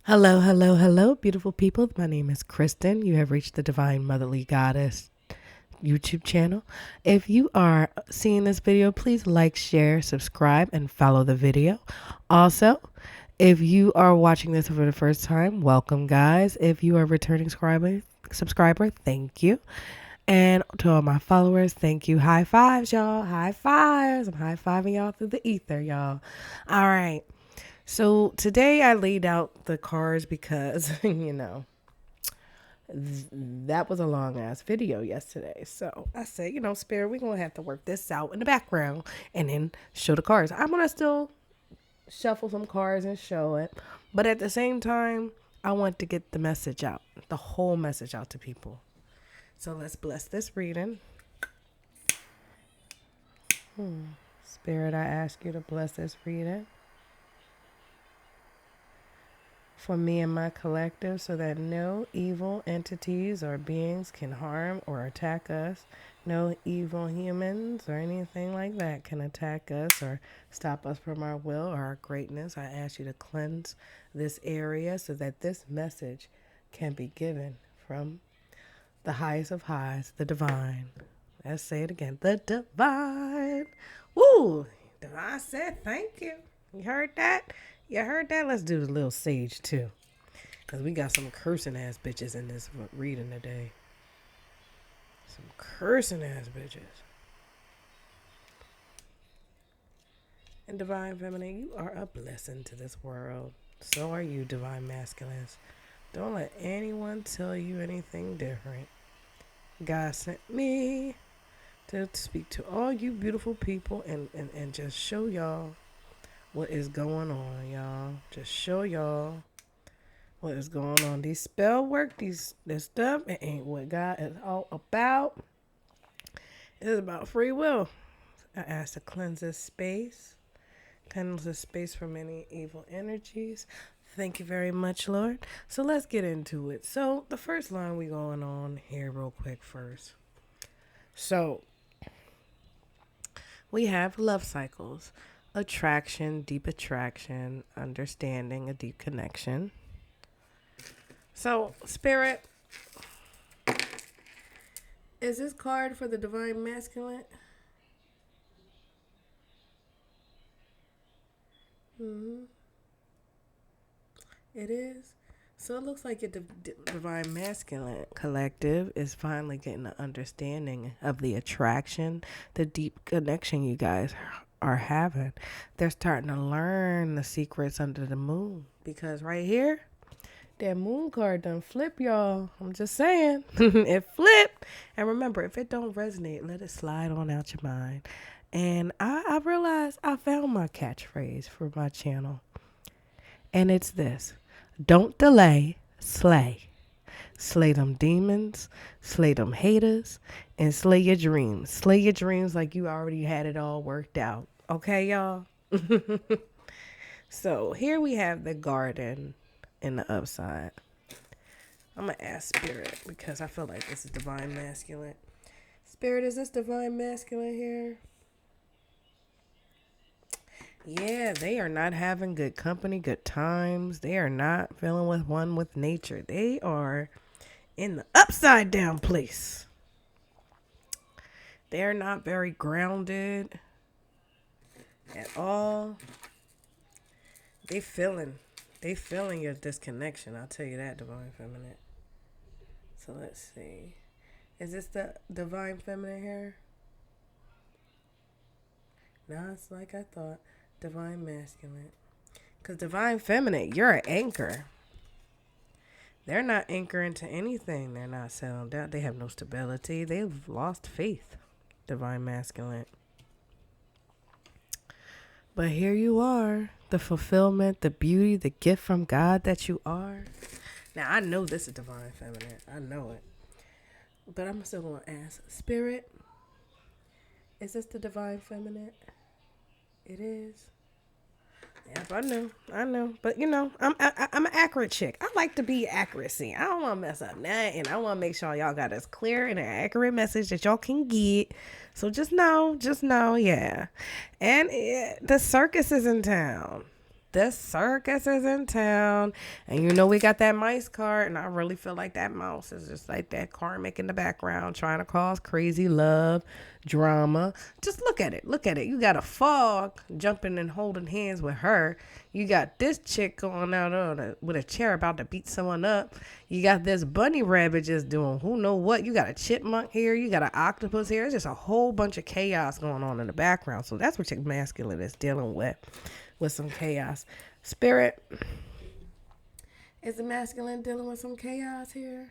Hello, hello, hello, beautiful people. My name is Kristen. You have reached the Divine Motherly Goddess YouTube channel. If you are seeing this video, please like, share, subscribe, and follow the video. Also, if you are watching this for the first time, welcome, guys. If you are a returning subscriber, thank you. And to all my followers, thank you. High fives, y'all. High fives. I'm high fiving y'all through the ether, y'all. All right. So today I laid out the cards because, that was a long ass video yesterday. So I said, Spirit, we're going to have to work this out in the background and then show the cards. I'm going to still shuffle some cards and show it. But at the same time, I want to get the message out, the whole message out to people. So let's bless this reading. Spirit, I ask you to bless this reading for me and my collective so that no evil entities or beings can harm or attack us. No evil humans or anything like that can attack us or stop us from our will or our greatness. I ask you to cleanse this area so that this message can be given from the highest of highs, the divine. Let's say it again, the divine. Woo! Divine said thank you. You heard that? You heard that? Let's do the little sage too. Because we got some cursing ass bitches in this reading today. Some cursing ass bitches. And Divine Feminine, you are a blessing to this world. So are you, Divine Masculines. Don't let anyone tell you anything different. God sent me to speak to all you beautiful people and just show y'all what is going on, y'all. Just show y'all what is going on. These spell work, this stuff, it ain't what God is all about. It is about free will. I ask to cleanse this space. Cleanse this space from any evil energies. Thank you very much, Lord. So let's get into it. So the first line we going on here real quick first. So we have love cycles. Attraction, deep attraction, understanding, a deep connection. So, Spirit, is this card for the Divine Masculine? It is. So it looks like the Divine Masculine collective is finally getting an understanding of the attraction, the deep connection you guys are having. They're starting to learn the secrets under the moon. Because right here, that moon card done flip, y'all. I'm just saying. It flipped. And remember, if it don't resonate, let it slide on out your mind. And I realized I found my catchphrase for my channel. And it's this. Don't delay, slay. Slay them demons, slay them haters, and slay your dreams. Slay your dreams like you already had it all worked out. Okay, y'all? So here we have the garden in the upside. I'm going to ask Spirit because I feel like this is Divine Masculine. Spirit, is this Divine Masculine here? Yeah, they are not having good company, good times. They are not feeling with one with nature. They are in the upside down place. They're not very grounded at all. They feeling your disconnection. I'll tell you that, Divine Feminine. So let's see. Is this the Divine Feminine here? No, it's like I thought. Divine Masculine. Because Divine Feminine, you're an anchor. They're not anchoring to anything. They're not settled down. They have no stability. They've lost faith. Divine Masculine. But here you are. The fulfillment, the beauty, the gift from God that you are. Now, I know this is Divine Feminine. I know it. But I'm still going to ask. Spirit, is this the Divine Feminine? It is. Yep, I know. But I'm an accurate chick. I like to be accuracy. I don't want to mess up nothing. And I want to make sure y'all got as clear and an accurate message that y'all can get. So just know, yeah. And the circus is in town. this circus is in town. And you know we got that mice card, and I really feel like that mouse is just like that karmic in the background trying to cause crazy love, drama. Just look at it. Look at it. You got a fog jumping and holding hands with her. You got this chick going out with a chair about to beat someone up. You got this bunny rabbit just doing who know what. You got a chipmunk here. You got an octopus here. It's just a whole bunch of chaos going on in the background. So that's what your masculine is dealing with some chaos. Spirit, is the masculine dealing with some chaos here?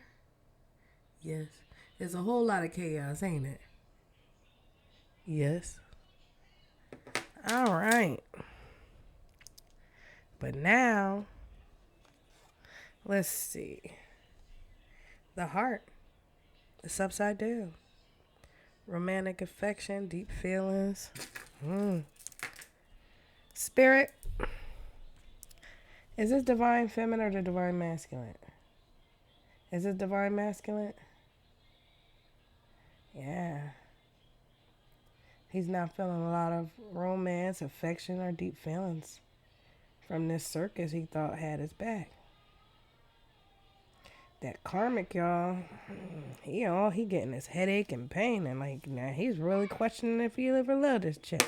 Yes. There's a whole lot of chaos, ain't it? Yes. All right. But now, let's see. The heart. It's upside down. Romantic affection, deep feelings. Spirit. Is this divine feminine or the divine masculine? Is this divine masculine? Yeah. He's not feeling a lot of romance, affection, or deep feelings from this circus he thought had his back. That karmic, y'all, he getting his headache and pain, and like now he's really questioning if he ever loved this chick.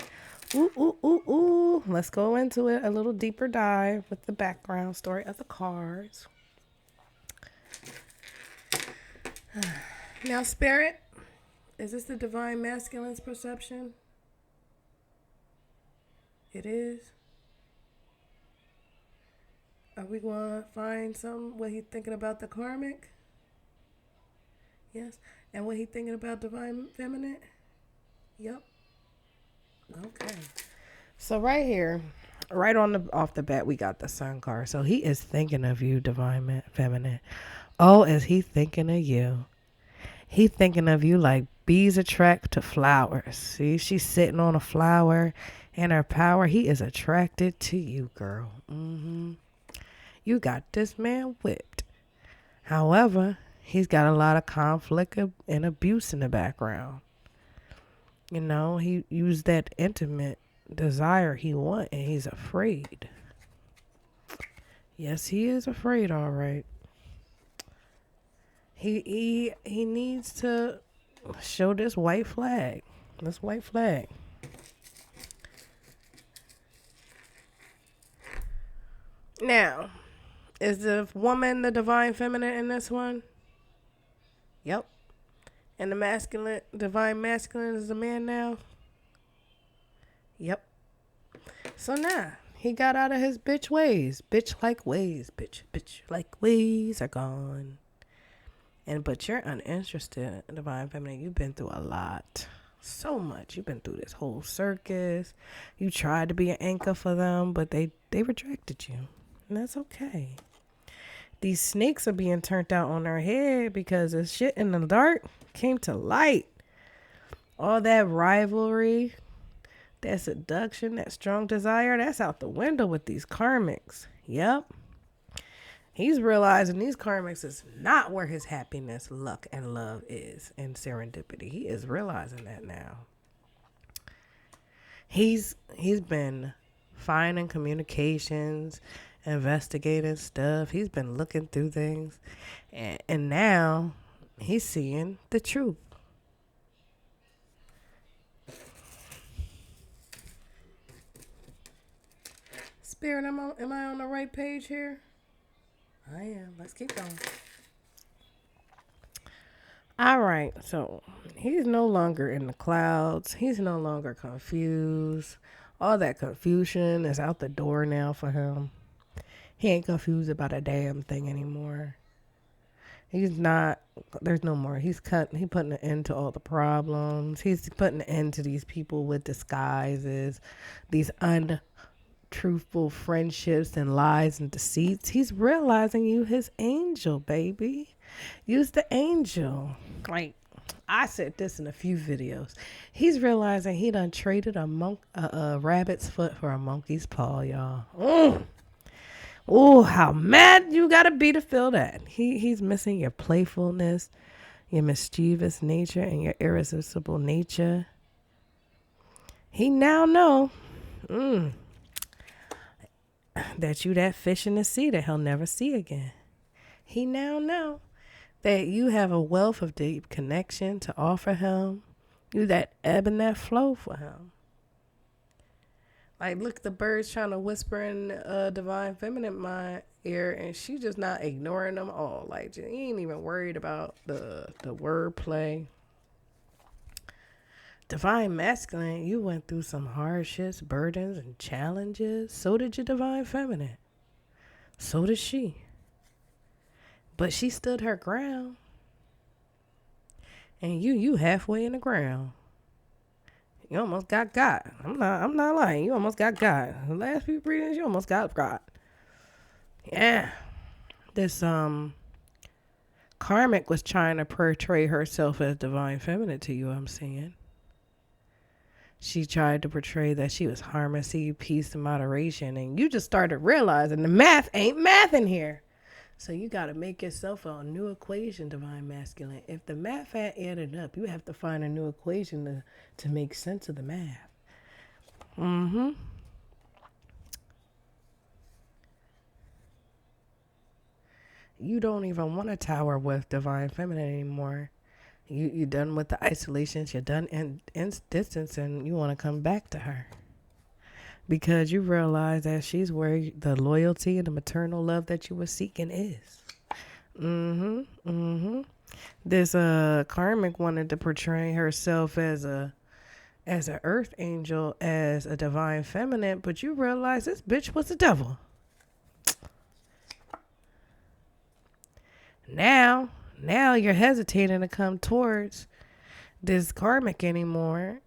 Ooh. Let's go into it a little deeper dive with the background story of the cards. Now, Spirit, is this the divine masculine's perception? It is. Are we going to find what he's thinking about the karmic? Yes. And what he's thinking about divine feminine? Yep. Okay. So right here, right off the bat, we got the sun card. So he is thinking of you, divine feminine. Oh, is he thinking of you? He thinking of you like bees attract to flowers. See, she's sitting on a flower and her power. He is attracted to you, girl. You got this man whipped. However, he's got a lot of conflict and abuse in the background. You know, he used that intimate desire he want, and he's afraid. Yes, he is afraid, all right. He needs to show this white flag. This white flag. Now, is the woman the divine feminine in this one? Yep. And the divine masculine is the man now? Yep. So now, he got out of his bitch ways. Bitch-like ways. Bitch-like ways are gone. But you're uninterested, divine feminine. You've been through a lot. So much. You've been through this whole circus. You tried to be an anchor for them, but they rejected you. And that's okay. These snakes are being turned out on their head because the shit in the dark came to light. All that rivalry, that seduction, that strong desire, that's out the window with these karmics. Yep. He's realizing these karmics is not where his happiness, luck, and love is, and serendipity. He is realizing that now. He's been finding communications, investigating stuff. He's been looking through things, and now he's seeing the truth. Spirit, am I on the right page here? I am. Let's keep going. All right. So he's no longer in the clouds. He's no longer confused. All that confusion is out the door now for him. He ain't confused about a damn thing anymore. He's not. There's no more. He's putting an end to all the problems. He's putting an end to these people with disguises, these untruthful friendships and lies and deceits. He's realizing you his angel, baby. Use the angel. Like I said this in a few videos. He's realizing he done traded a rabbit's foot for a monkey's paw, y'all. Oh, how mad you gotta be to feel that. He's missing your playfulness, your mischievous nature, and your irresistible nature. He now know. that you that fish in the sea that he'll never see again. He now know that you have a wealth of deep connection to offer him. You that ebb and that flow for him. Like, look, the birds trying to whisper in divine feminine my ear, and she just not ignoring them all. Like, she ain't even worried about the wordplay. Divine masculine, you went through some hardships, burdens, and challenges. So did your divine feminine. So did she. But she stood her ground. And you halfway in the ground. You almost got God. I'm not lying. You almost got God. The last few readings, you almost got God. Yeah. This Karmic was trying to portray herself as divine feminine to you, I'm saying. She tried to portray that she was harmony, peace, and moderation. And you just started realizing the math ain't math in here. So you got to make yourself a new equation, divine masculine. If the math ain't added up, you have to find a new equation to make sense of the math. You don't even want a tower with divine feminine anymore. You done with the isolations. You're done in distance, and you want to come back to her. Because you realize that she's where the loyalty and the maternal love that you were seeking is. This Karmic wanted to portray herself as a earth angel, as a divine feminine, but you realize this bitch was the devil. Now you're hesitating to come towards this Karmic anymore.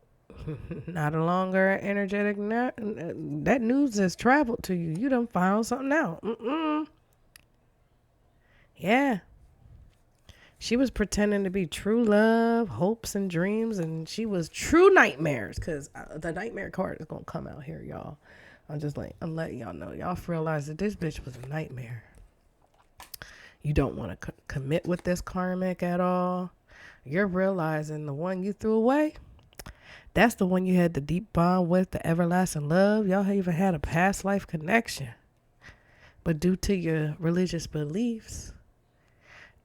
Not a longer energetic. That news has traveled to you. You done found something out. Yeah. She was pretending to be true love, hopes, and dreams, and she was true nightmares, because the nightmare card is going to come out here, y'all. I'm letting y'all know. Y'all realize that this bitch was a nightmare. You don't want to commit with this Karmic at all. You're realizing the one you threw away, that's the one you had the deep bond with, the everlasting love. Y'all even had a past life connection. But due to your religious beliefs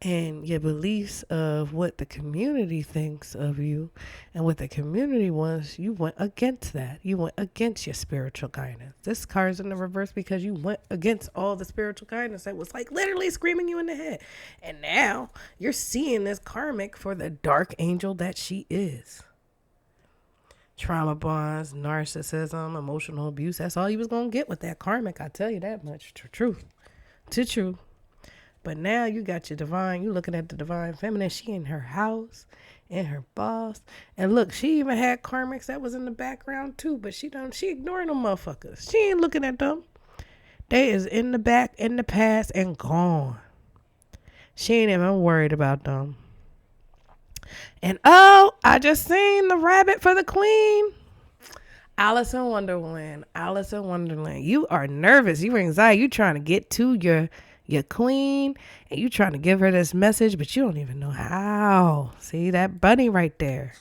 and your beliefs of what the community thinks of you and what the community wants, you went against that. You went against your spiritual guidance. This card's in the reverse because you went against all the spiritual guidance that was like literally screaming you in the head. And now you're seeing this Karmic for the dark angel that she is. Trauma bonds, narcissism, emotional abuse. That's all you was going to get with that Karmic. I tell you that much. Truth. To truth. But now you got your divine. You looking at the divine feminine. She in her house. In her boss. And look, she even had Karmics that was in the background too. But she ignoring them motherfuckers. She ain't looking at them. They is in the back, in the past, and gone. She ain't even worried about them. And I just seen the rabbit for the queen. Alice in Wonderland. You are nervous. You anxiety. You trying to get to your queen, and you trying to give her this message, but you don't even know how. See that bunny right there?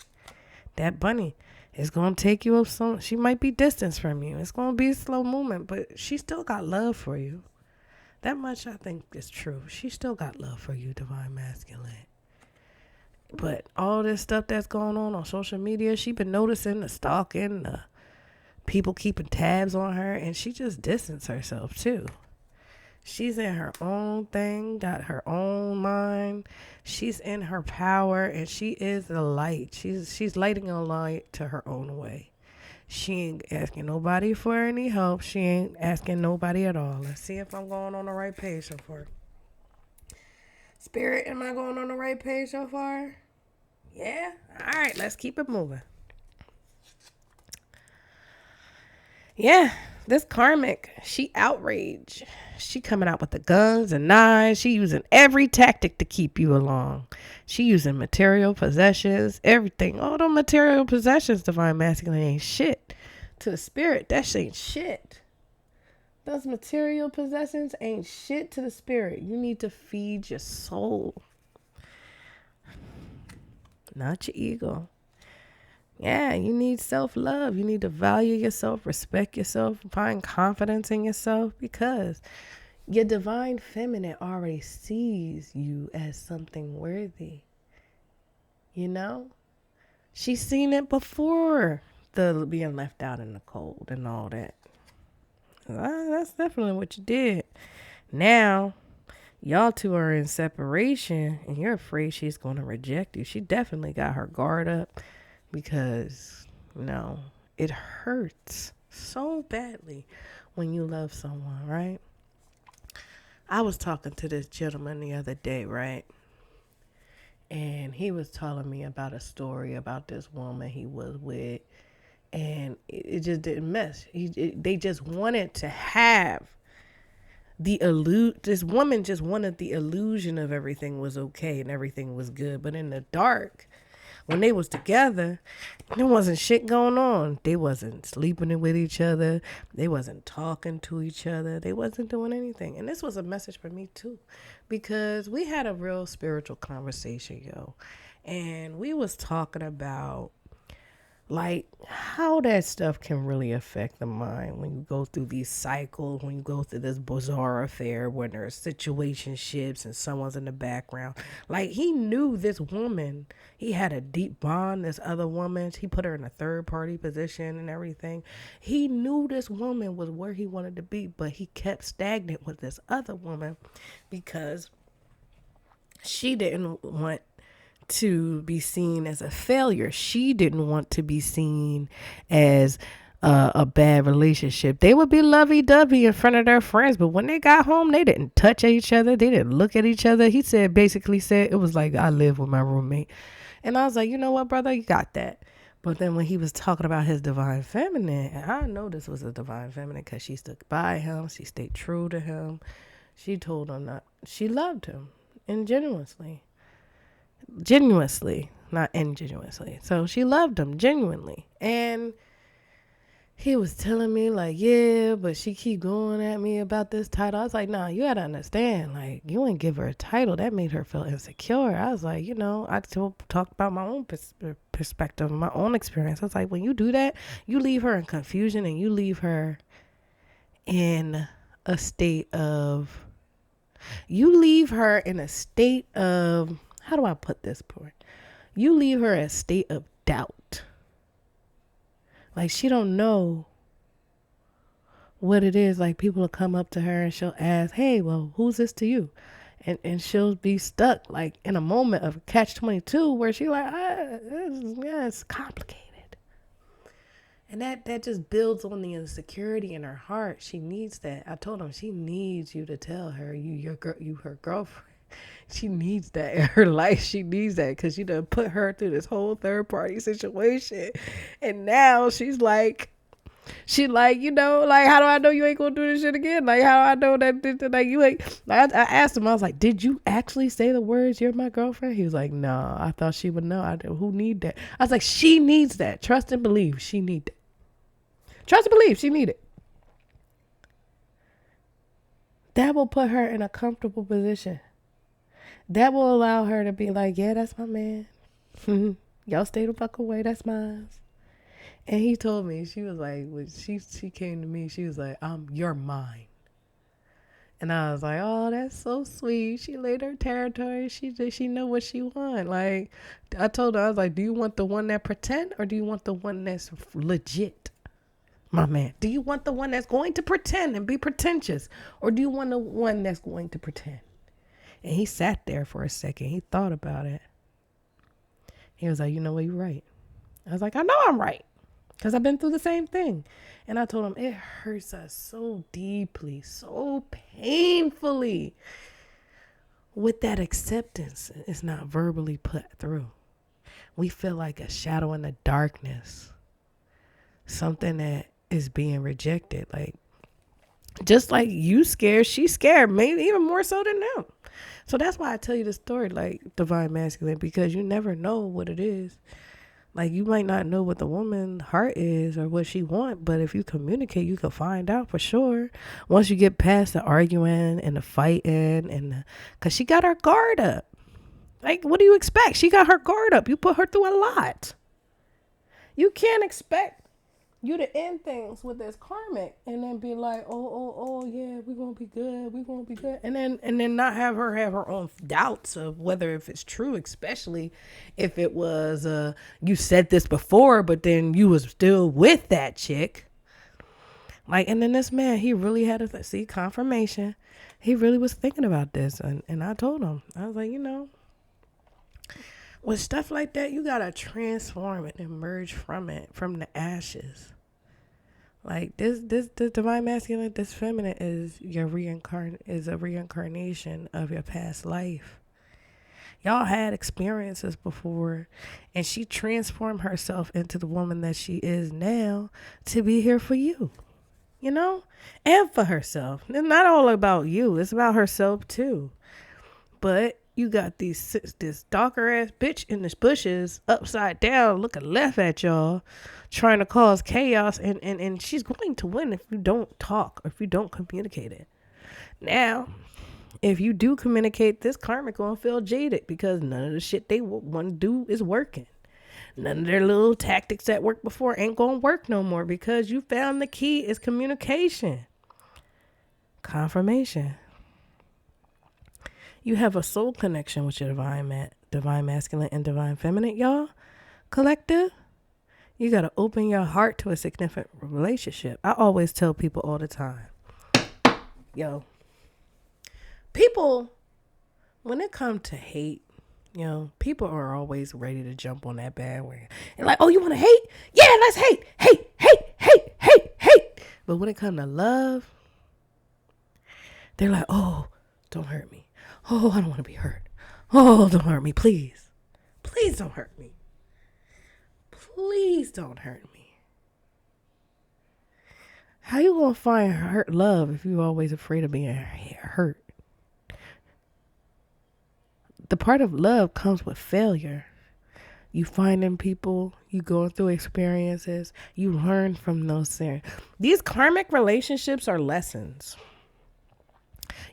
That bunny is going to take you up some. She might be distance from you. It's going to be a slow movement, but she still got love for you. That much I think is true. She still got love for you, divine masculine. But all this stuff that's going on social media, she been noticing the stalking, the people keeping tabs on her, and she just distanced herself too. She's in her own thing, got her own mind. She's in her power, and she is the light. She's lighting a light to her own way. She ain't asking nobody for any help. She ain't asking nobody at all. Let's see if I'm going on the right page so far. Spirit, am I going on the right page so far? Yeah? All right, let's keep it moving. Yeah, this Karmic, she outraged. She coming out with the guns and knives. She using every tactic to keep you along. She using material possessions, everything. All them material possessions, divine masculine, ain't shit. To the spirit, that shit ain't shit. Those material possessions ain't shit to the spirit. You need to feed your soul. Not your ego. Yeah, you need self-love. You need to value yourself, respect yourself, find confidence in yourself, because your divine feminine already sees you as something worthy. You know? She's seen it before, the being left out in the cold and all that. That's definitely what you did. Now, y'all two are in separation and you're afraid she's going to reject you. She definitely got her guard up because, it hurts so badly when you love someone, right? I was talking to this gentleman the other day, right? And he was telling me about a story about this woman he was with, and it just didn't mesh. They just wanted to have this woman just wanted the illusion of everything was okay and everything was good, but in the dark, when they was together, there wasn't shit going on. They wasn't sleeping with each other. They wasn't talking to each other. They wasn't doing anything. And this was a message for me too, because we had a real spiritual conversation, yo. And we was talking about like how that stuff can really affect the mind when you go through these cycles, when you go through this bizarre affair when there's situationships and someone's in the background. Like, he knew this woman, he had a deep bond. This other woman, he put her in a third party position and everything. He knew this woman was where he wanted to be, but he kept stagnant with this other woman because she didn't want to be seen as a failure. She didn't want to be seen as a bad relationship. They would be lovey-dovey in front of their friends, but when they got home, they didn't touch each other. They didn't look at each other. He basically said it was like I live with my roommate. And I was like, you know what, brother, you got that. But then when he was talking about his divine feminine, and I know this was a divine feminine because she stuck by him. She stayed true to him. She told him that she loved him ingenuously, not ingenuously. So she loved him genuinely. And he was telling me like, yeah, but she keep going at me about this title. I was like, nah, you gotta understand, like, you ain't give her a title. That made her feel insecure. I was like, I talked about my own perspective, my own experience. I was like, when you do that, you leave her in confusion and you leave her in a state of, how do I put this point? You leave her in a state of doubt. Like, she don't know what it is. Like, people will come up to her and she'll ask, hey, well, who's this to you? And she'll be stuck like in a moment of catch-22 where she like, it's complicated. And that just builds on the insecurity in her heart. She needs that. I told him she needs you to tell her you her girlfriend. She needs that in her life. She needs that because you done put her through this whole third party situation. And now she's like, how do I know you ain't gonna do this shit again? Like, how do I know that like you ain't? Like, I asked him, I was like, did you actually say the words, you're my girlfriend? He was like, no, I thought she would know. Who need that? I was like, she needs that. Trust and believe. She need that. Trust and believe. She need it. That will put her in a comfortable position. That will allow her to be like, yeah, that's my man. Y'all stay the fuck away. That's mine. And he told me, she was like, when she came to me, she was like, you're mine. And I was like, oh, that's so sweet. She laid her territory. She know what she want. Like, I told her, I was like, do you want the one that pretend or do you want the one that's legit? My man, do you want the one that's going to pretend and be pretentious, or do you want the one that's going to pretend? And he sat there for a second. He thought about it. He was like, you know what, you're right. I was like, I know I'm right, because I've been through the same thing. And I told him, it hurts us so deeply, so painfully. With that acceptance, it's not verbally put through. We feel like a shadow in the darkness. Something that is being rejected. Like, just like you scared, she's scared, maybe even more so than them. So that's why I tell you the story, like divine masculine, because you never know what it is. Like, you might not know what the woman's heart is or what she wants, but if you communicate, you can find out for sure. Once you get past the arguing and the fighting, because she got her guard up. Like, what do you expect? She got her guard up. You put her through a lot. You can't expect you to end things with this karmic and then be like, oh, yeah, we're gonna be good, and then not have her own doubts of whether if it's true, especially if it was you said this before, but then you was still with that chick. Like, and then this man, he really had to see confirmation. He really was thinking about this, and I told him, I was like, with stuff like that, you gotta transform it and emerge from it, from the ashes. Like this divine masculine, this feminine is a reincarnation of your past life. Y'all had experiences before, and she transformed herself into the woman that she is now to be here for you, and for herself. It's not all about you; it's about herself too. But you got this stalker ass bitch in the bushes, upside down, looking left at y'all, trying to cause chaos, and she's going to win if you don't talk or if you don't communicate it. Now, if you do communicate, this karmic gonna feel jaded because none of the shit they want to do is working. None of their little tactics that worked before ain't gonna work no more because you found the key is communication. Confirmation. You have a soul connection with your divine masculine and divine feminine, y'all. Collective. You got to open your heart to a significant relationship. I always tell people all the time, people, when it comes to hate, people are always ready to jump on that bandwagon. And like, oh, you want to hate? Yeah, let's hate. Hate. But when it comes to love, they're like, oh, don't hurt me. Oh, I don't want to be hurt. Oh, don't hurt me, please. Please don't hurt me. Please don't hurt me. How you gonna find hurt love if you're always afraid of being hurt? The part of love comes with failure. You finding people, you going through experiences, you learn from those things. These karmic relationships are lessons.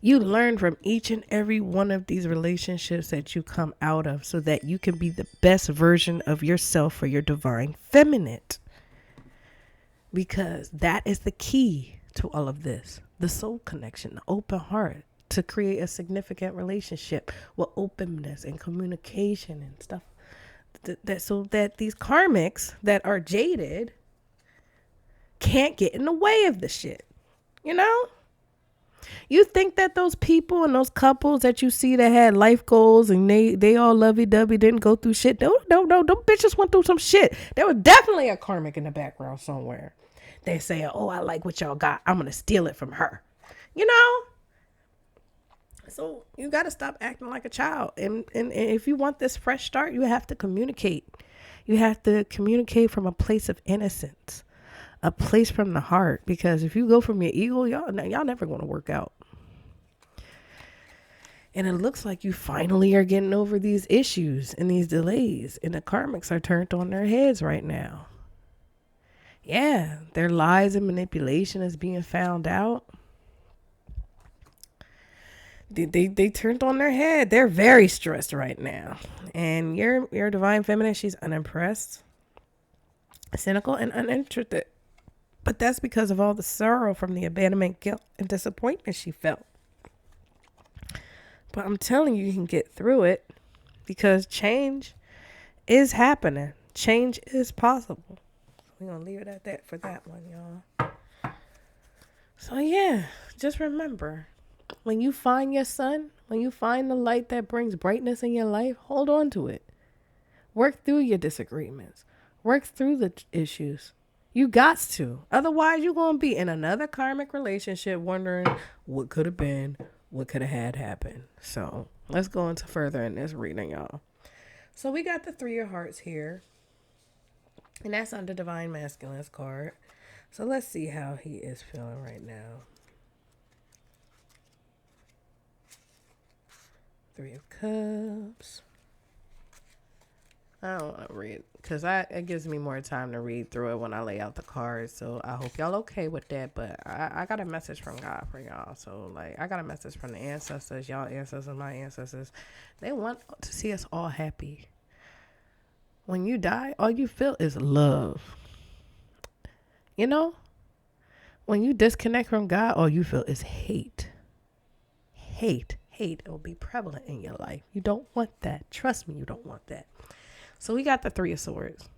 You learn from each and every one of these relationships that you come out of so that you can be the best version of yourself for your divine feminine. Because that is the key to all of this. The soul connection, the open heart to create a significant relationship with openness and communication and stuff. So that these karmics that are jaded can't get in the way of the shit. You think that those people and those couples that you see that had life goals and they all lovey-dovey didn't go through shit? No, them bitches went through some shit. There was definitely a karmic in the background somewhere. They say, oh, I like what y'all got. I'm going to steal it from her. So you got to stop acting like a child. And if you want this fresh start, you have to communicate. You have to communicate from a place of innocence. A place from the heart, because if you go from your ego, y'all never going to work out. And it looks like you finally are getting over these issues and these delays, and the karmics are turned on their heads right now. Yeah, their lies and manipulation is being found out. They turned on their head. They're very stressed right now. And your divine feminine, she's unimpressed, cynical, and uninterested. But that's because of all the sorrow from the abandonment, guilt, and disappointment she felt. But I'm telling you, you can get through it because change is happening. Change is possible. We're going to leave it at that for that one, y'all. So, yeah, just remember, when you find your sun, when you find the light that brings brightness in your life, hold on to it. Work through your disagreements. Work through the issues. You got to. Otherwise, you're going to be in another karmic relationship wondering what could have been, what could have had happened. So let's go into further in this reading, y'all. So we got the Three of Hearts here. And that's under Divine Masculine's card. So let's see how he is feeling right now. Three of Cups. I don't want to read because it gives me more time to read through it when I lay out the cards. So I hope y'all okay with that. But I got a message from God for y'all. So I got a message from the ancestors, y'all ancestors, my ancestors. They want to see us all happy. When you die, all you feel is love. You know, when you disconnect from God, all you feel is hate. Hate will be prevalent in your life. You don't want that. Trust me, you don't want that. So we got the Three of Swords.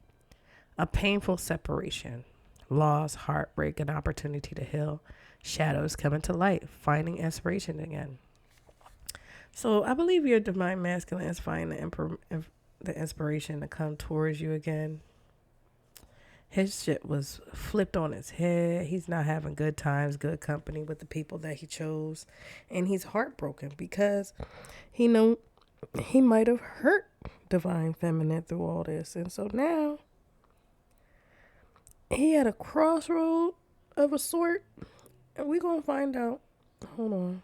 A painful separation, loss, heartbreak, an opportunity to heal, shadows coming to light, finding inspiration again. So I believe your divine masculine is finding the inspiration to come towards you again. His shit was flipped on his head. He's not having good times, good company with the people that he chose. And he's heartbroken because he know he might have hurt divine feminine through all this. And so now he at a crossroad of a sort. And we're going to find out. Hold on.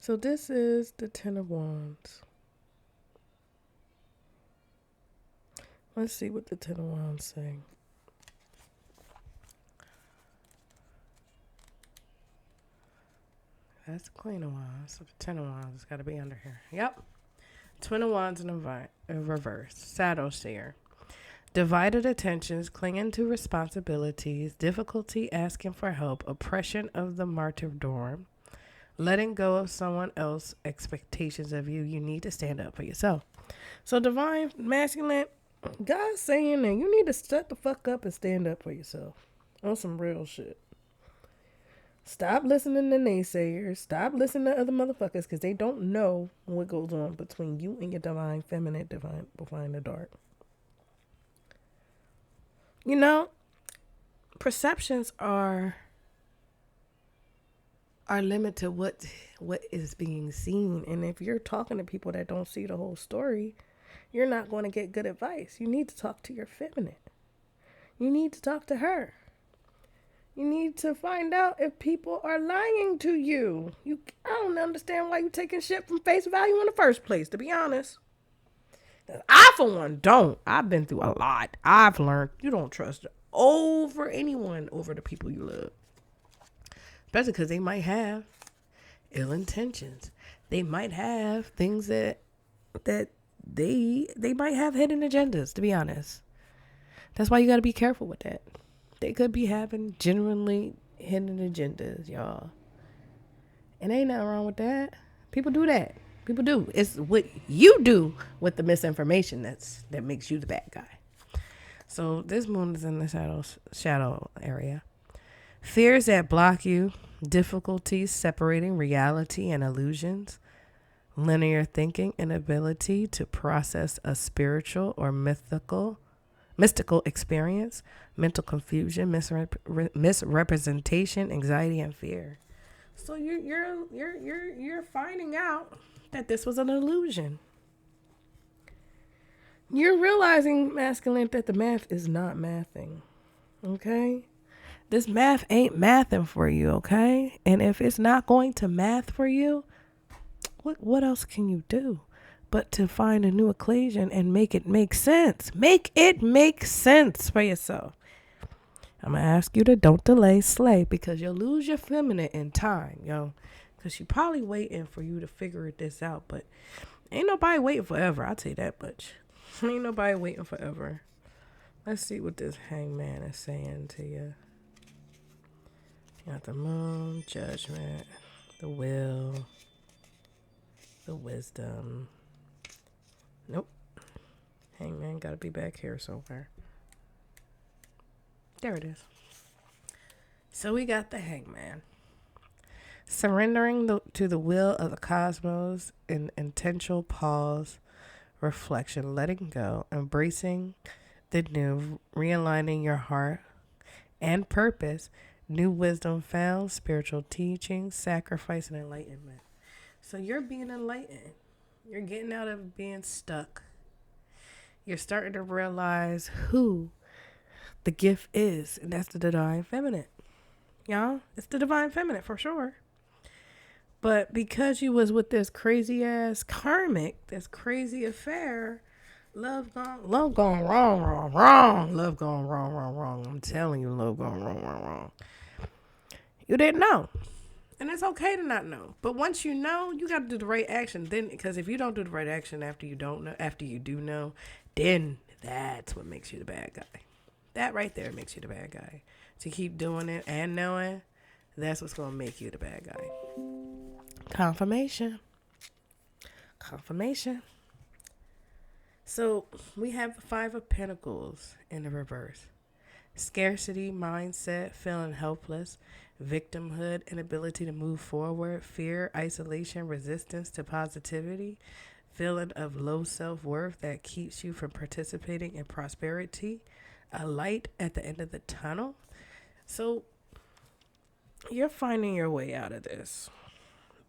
So this is the Ten of Wands. Let's see what the Ten of Wands say. That's the Queen of Wands. So the Ten of Wands has got to be under here. Yep. Twin of Wands in reverse. Shadow Seer. Divided attentions, clinging to responsibilities, difficulty asking for help, oppression of the martyrdom, letting go of someone else's expectations of you. You need to stand up for yourself. So divine masculine, God's saying that you need to shut the fuck up and stand up for yourself. On some real shit. Stop listening to naysayers. Stop listening to other motherfuckers because they don't know what goes on between you and your divine feminine, divine the dark. You know, perceptions are limited to what is being seen. And if you're talking to people that don't see the whole story, you're not going to get good advice. You need to talk to your feminine. You need to talk to her. You need to find out if people are lying to you. I don't understand why you taking shit from face value in the first place, to be honest. I, for one, don't. I've been through a lot. I've learned you don't trust anyone over the people you love. Especially because they might have ill intentions. They might have things that they might have hidden agendas, to be honest. That's why you got to be careful with that. They could be having genuinely hidden agendas, y'all. And ain't nothing wrong with that. People do that. People do. It's what you do with the misinformation that makes you the bad guy. So this moon is in the shadow area. Fears that block you, difficulties separating reality and illusions, linear thinking, inability to process a spiritual or mystical experience, mental confusion, misrepresentation, anxiety, and fear. So you're finding out that this was an illusion. You're realizing, masculine, that the math is not mathing. Okay? This math ain't mathing for you, okay? And if it's not going to math for you, what else can you do but to find a new equation and make it make sense? Make it make sense for yourself. I'm going to ask you to don't delay, slay, because you'll lose your feminine in time, yo. Because she's probably waiting for you to figure this out. But ain't nobody waiting forever. I'll tell you that much. Ain't nobody waiting forever. Let's see what this hangman is saying to you. You got the moon, judgment, the will, the wisdom. Nope. Hangman got to be back here somewhere. There it is. So we got the hangman. Surrendering to the will of the cosmos in intentional pause, reflection, letting go, embracing the new, realigning your heart and purpose, new wisdom found, spiritual teaching, sacrifice, and enlightenment. So you're being enlightened. You're getting out of being stuck. You're starting to realize who the gift is, and that's the divine feminine. Y'all, it's the divine feminine for sure. But because you was with this crazy ass karmic, this crazy affair, love gone wrong. Love gone wrong. I'm telling you, love gone wrong. You didn't know. And it's okay to not know. But once you know, you got to do the right action. Then, because if you don't do the right action after you do know, then That's what makes you the bad guy. That right there makes you the bad guy. To keep doing it and knowing, that's what's going to make you the bad guy. Confirmation. Confirmation. So we have the Five of Pentacles in the reverse. Scarcity mindset, feeling helpless, victimhood, inability to move forward, fear, isolation, resistance to positivity, feeling of low self-worth that keeps you from participating in prosperity, a light at the end of the tunnel. So you're finding your way out of this,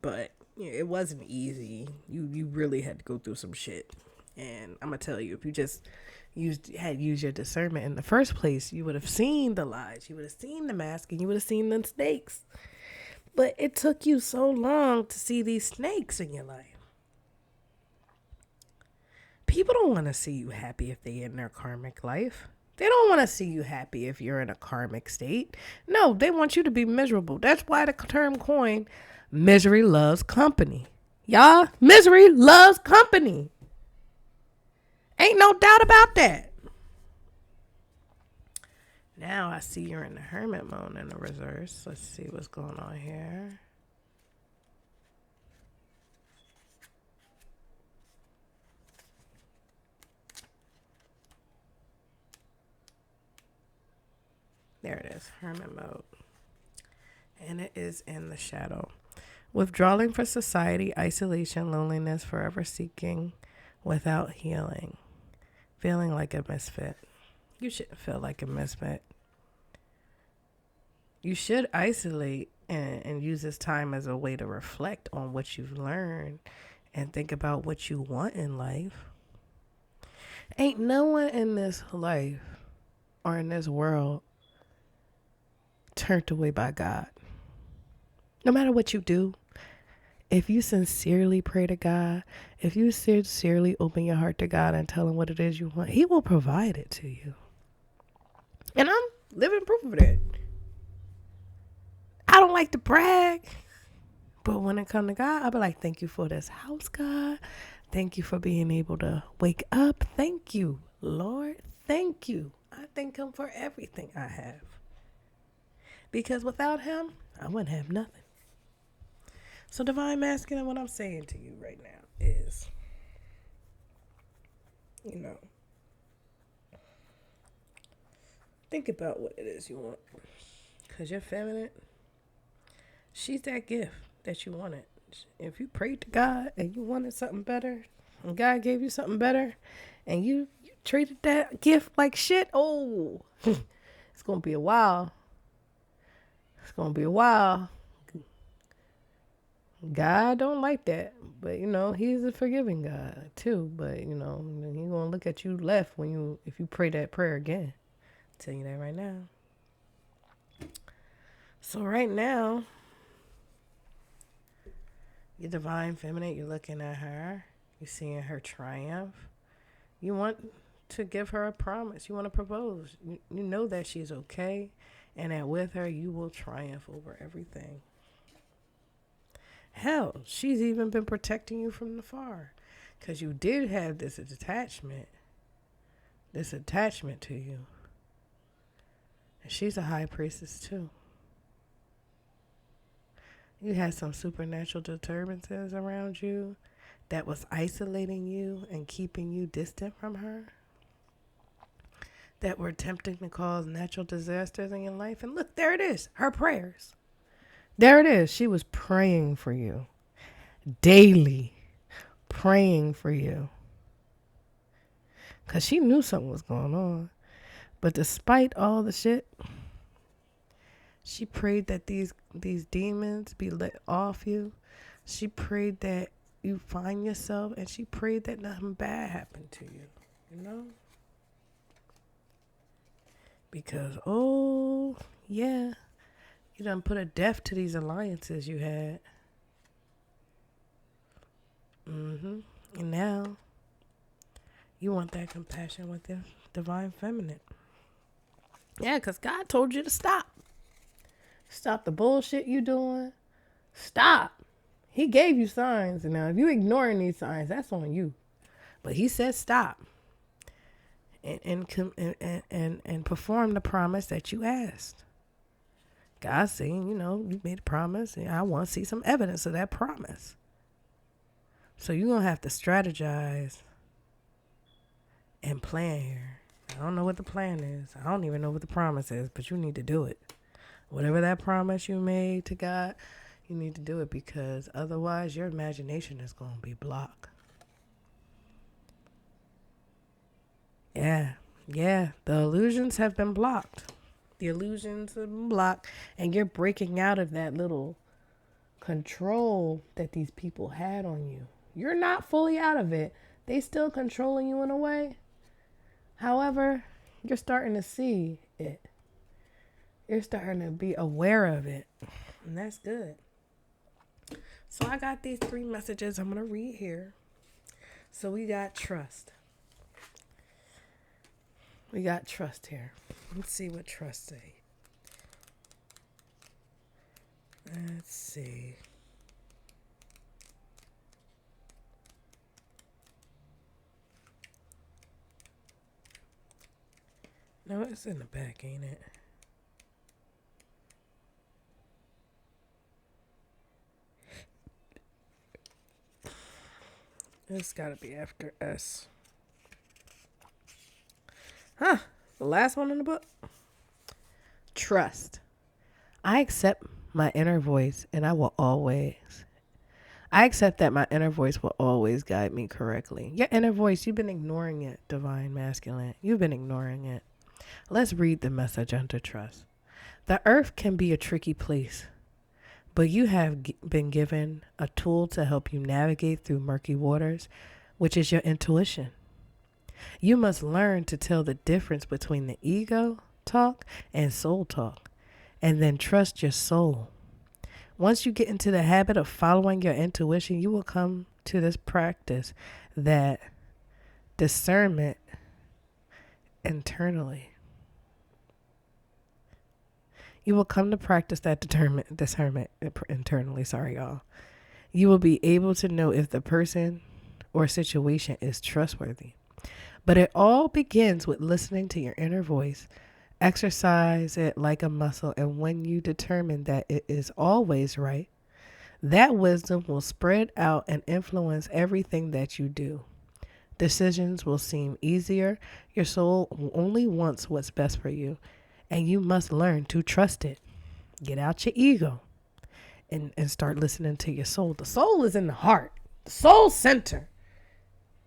but it wasn't easy. You really had to go through some shit. And I'm going to tell you, if you just used your discernment in the first place, you would have seen the lies, you would have seen the mask, and you would have seen the snakes. But it took you so long to see these snakes in your life. People don't want to see you happy if they're in their karmic life. They don't want to see you happy if you're in a karmic state. No, they want you to be miserable. That's why the term coined, misery loves company. Y'all, misery loves company. Ain't no doubt about that. Now I see you're in the hermit mode in the reverse. Let's see what's going on here. There it is, hermit mode. And it is in the shadow. Withdrawing from society, isolation, loneliness, forever seeking without healing. Feeling like a misfit. You shouldn't feel like a misfit. You should isolate and use this time as a way to reflect on what you've learned and think about what you want in life. Ain't no one in this life or in this world turned away by God. No matter what you do, if you sincerely pray to God, if you sincerely open your heart to God and tell him what it is you want, he will provide it to you. And I'm living proof of that. I don't like to brag, but when it comes to God, I'll be like, thank you for this house, God. Thank you for being able to wake up. Thank you, Lord. Thank you. I thank him for everything I have. Because without him, I wouldn't have nothing. So Divine Masculine, what I'm saying to you right now is, think about what it is you want. Because you're feminine. She's that gift that you wanted. If you prayed to God and you wanted something better, and God gave you something better, and you treated that gift like shit, oh, it's going to be a while. It's going to be a while. God don't like that, but he's a forgiving God too. But he gonna look at you left if you pray that prayer again. I'll tell you that right now. So right now, your divine feminine, you're looking at her, you're seeing her triumph. You want to give her a promise. You want to propose. You know that she's okay, and that with her you will triumph over everything. Hell, she's even been protecting you from the far. Because you did have this attachment to you. And she's a high priestess too. You had some supernatural disturbances around you that was isolating you and keeping you distant from her. That were attempting to cause natural disasters in your life. And look, there it is, her prayers. There it is. She was praying for you. Daily. Praying for you. Because she knew something was going on. But despite all the shit, she prayed that these demons be let off you. She prayed that you find yourself. And she prayed that nothing bad happened to you. Because, oh, yeah. You done put a death to these alliances you had. And now, you want that compassion with the divine feminine. Yeah, because God told you to stop. Stop the bullshit you doing. Stop. He gave you signs. And now, if you ignoring these signs, that's on you. But he said stop. and perform the promise that you asked. God's saying, you made a promise, and I want to see some evidence of that promise. So you're going to have to strategize and plan here. I don't know what the plan is. I don't even know what the promise is, but you need to do it. Whatever that promise you made to God, you need to do it, because otherwise your imagination is going to be blocked. Yeah. The illusions have been blocked. The illusions have been blocked, and you're breaking out of that little control that these people had on you. You're not fully out of it. They still controlling you in a way. However, you're starting to see it. You're starting to be aware of it. And that's good. So I got these 3 messages I'm going to read here. So we got trust. We got trust here. Let's see what trust say. Let's see. No, it's in the back, ain't it? It's got to be after S. Huh. The last one in the book. Trust. I accept my inner voice, and I accept that my inner voice will always guide me correctly. Your inner voice, you've been ignoring it, divine masculine. You've been ignoring it. Let's read the message under trust. The earth can be a tricky place, but you have been given a tool to help you navigate through murky waters, which is your intuition. You must learn to tell the difference between the ego talk and soul talk, and then trust your soul. Once you get into the habit of following your intuition, you will come to this practice that discernment internally. You will come to practice that discernment internally. Sorry, y'all. You will be able to know if the person or situation is trustworthy. But it all begins with listening to your inner voice. Exercise it like a muscle, and when you determine that it is always right, that wisdom will spread out and influence everything that you do. Decisions will seem easier. Your soul only wants what's best for you, and you must learn to trust it. Get out your ego and start listening to your soul. The soul is in the heart, the soul center.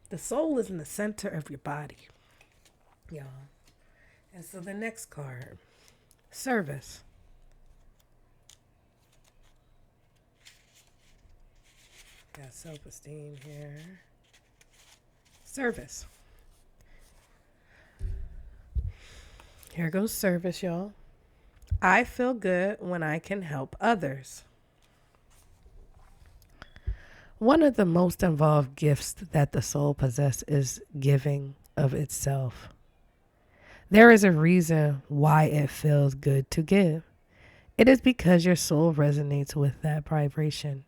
The soul is in the center of your body, y'all. And so the next card, service. Got self-esteem here. Service. Here goes service, y'all. I feel good when I can help others. One of the most involved gifts that the soul possesses is giving of itself. There is a reason why it feels good to give. It is because your soul resonates with that vibration.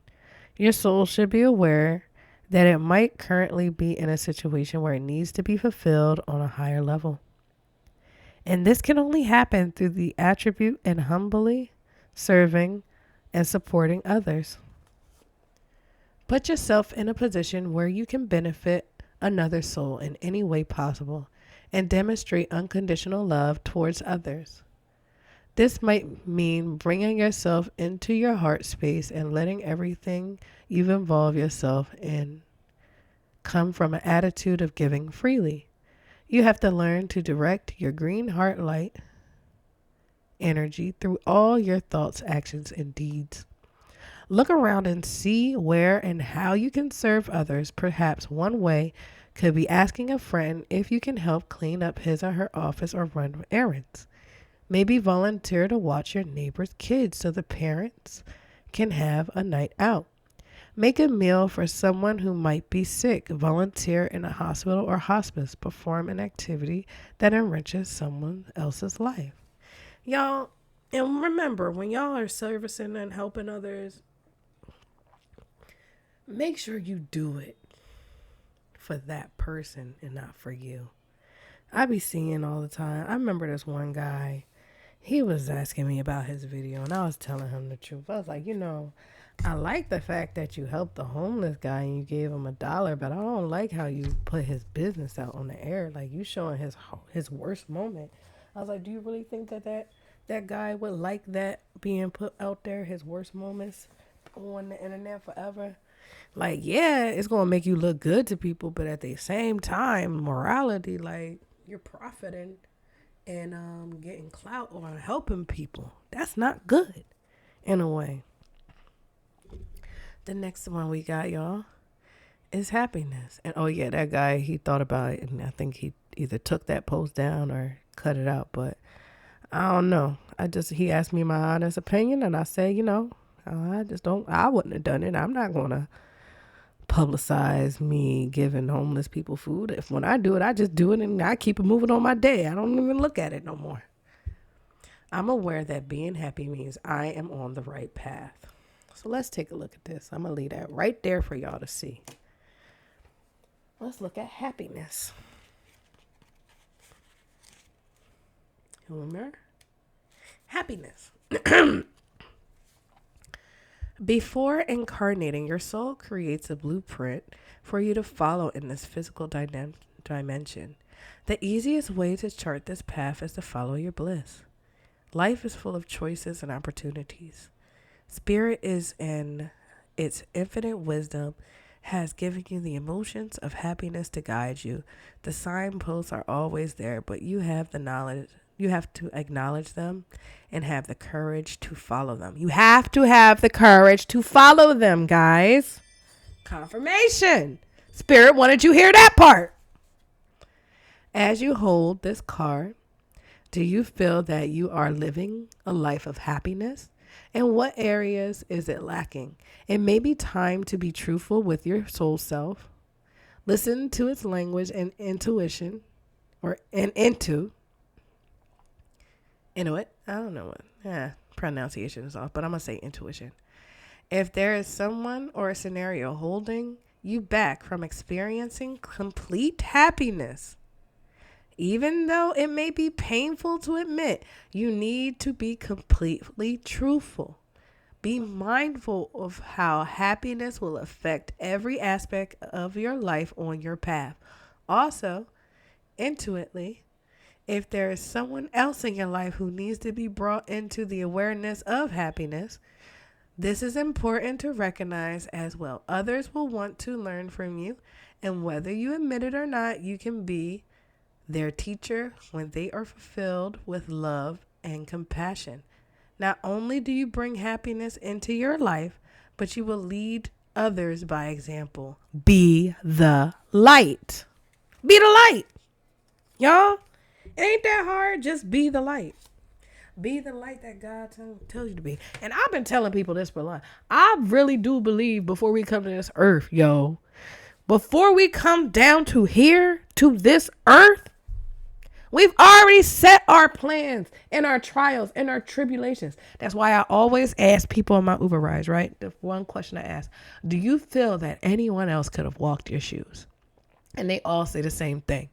Your soul should be aware that it might currently be in a situation where it needs to be fulfilled on a higher level. And this can only happen through the attribute and humbly serving and supporting others. Put yourself in a position where you can benefit another soul in any way possible and demonstrate unconditional love towards others. This might mean bringing yourself into your heart space and letting everything you've involved yourself in come from an attitude of giving freely. You have to learn to direct your green heart light energy through all your thoughts, actions, and deeds. Look around and see where and how you can serve others. Perhaps one way could be asking a friend if you can help clean up his or her office or run errands. Maybe volunteer to watch your neighbor's kids so the parents can have a night out. Make a meal for someone who might be sick. Volunteer in a hospital or hospice. Perform an activity that enriches someone else's life. Y'all, and remember, when y'all are servicing and helping others, make sure you do it for that person and not for you. I be seeing all the time. I remember this one guy. He was asking me about his video, and I was telling him the truth. I was like, I like the fact that you helped the homeless guy and you gave him $1, but I don't like how you put his business out on the air. Like, you showing his worst moment. I was like, do you really think that guy would like that being put out there, his worst moments on the internet forever? Like, yeah, it's gonna make you look good to people, but at the same time, morality, like, you're profiting and getting clout or helping people. That's not good in a way. The next one we got, y'all, is happiness. And oh yeah, that guy, he thought about it, and I think he either took that post down or cut it out, but I don't know. He asked me my honest opinion, and I said, I wouldn't have done it. I'm not gonna publicize me giving homeless people food. If when I do it, I just do it and I keep it moving on my day. I don't even look at it no more. I'm aware that being happy means I am on the right path. So let's take a look at this. I'm going to leave that right there for y'all to see. Let's look at happiness. Remember? Happiness. Before incarnating, your soul creates a blueprint for you to follow in this physical dimension. The easiest way to chart this path is to follow your bliss. Life is full of choices and opportunities. Spirit is in its infinite wisdom has given you the emotions of happiness to guide you. The signposts are always there, but you have the knowledge. You have to acknowledge them and have the courage to follow them. You have to have the courage to follow them, guys. Confirmation. Spirit wanted you hear that part. As you hold this card, do you feel that you are living a life of happiness? In what areas is it lacking? It may be time to be truthful with your soul self. Listen to its language and intuition, Inuit. I don't know what pronunciation is off, but I'm going to say intuition. If there is someone or a scenario holding you back from experiencing complete happiness, even though it may be painful to admit, you need to be completely truthful. Be mindful of how happiness will affect every aspect of your life on your path. Also, intuitively, if there is someone else in your life who needs to be brought into the awareness of happiness, this is important to recognize as well. Others will want to learn from you, and whether you admit it or not, you can be their teacher when they are fulfilled with love and compassion. Not only do you bring happiness into your life, but you will lead others by example. Be the light. Be the light. Y'all, it ain't that hard. Just be the light. Be the light that God tells you to be. And I've been telling people this for a long. I really do believe before we come to this earth, yo, before we come down to here, to this earth, we've already set our plans and our trials and our tribulations. That's why I always ask people on my Uber rides, right? The one question I ask, do you feel that anyone else could have walked your shoes? And they all say the same thing.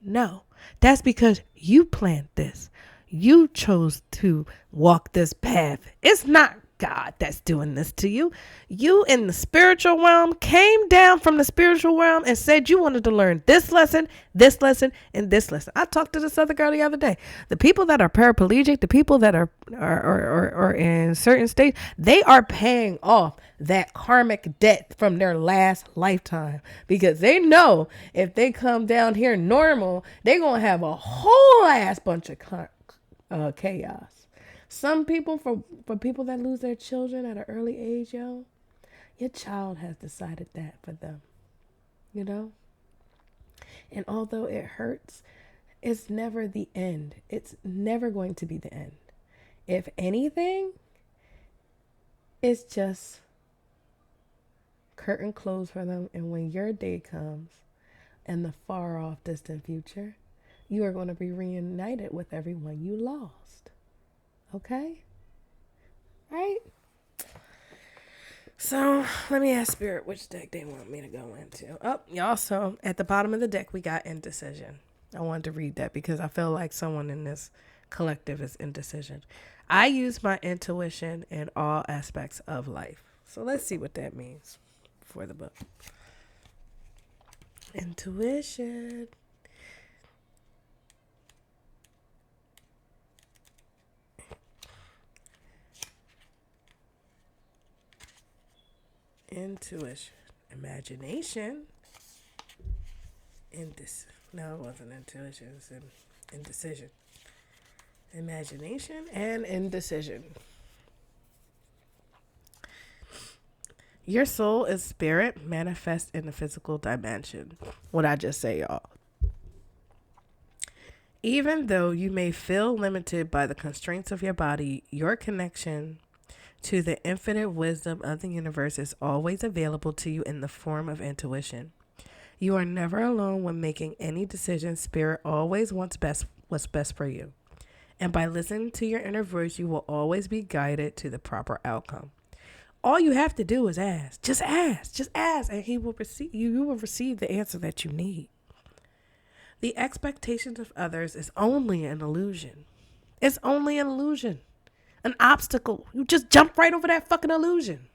No, that's because you planned this. You chose to walk this path. It's not God that's doing this to you. You in the spiritual realm came down from the spiritual realm and said you wanted to learn this lesson, and this lesson. I talked to this other girl the other day. The people that are paraplegic, the people that are in certain states, they are paying off that karmic debt from their last lifetime, because they know if they come down here normal, they're going to have a whole ass bunch of chaos. Some people, for people that lose their children at an early age, yo, your child has decided that for them, you know? And although it hurts, it's never the end. It's never going to be the end. If anything, it's just curtain closed for them. And when your day comes in the far off distant future, you are going to be reunited with everyone you lost. Okay? Right? So let me ask Spirit which deck they want me to go into. Oh, y'all, so at the bottom of the deck, we got indecision. I wanted to read that because I feel like someone in this collective is indecision. I use my intuition in all aspects of life. So let's see what that means for the book. Intuition. Intuition. Imagination. No, it wasn't intuition. It's indecision. Imagination and indecision. Your soul is spirit manifest in the physical dimension. What I just say, y'all. Even though you may feel limited by the constraints of your body, your connection to the infinite wisdom of the universe is always available to you in the form of intuition. You are never alone when making any decision. Spirit always wants what's best for you. And by listening to your inner voice, you will always be guided to the proper outcome. All you have to do is ask. Just ask, and he will receive you will receive the answer that you need. The expectations of others is only an illusion. It's only an illusion. An obstacle. You just jump right over that fucking illusion.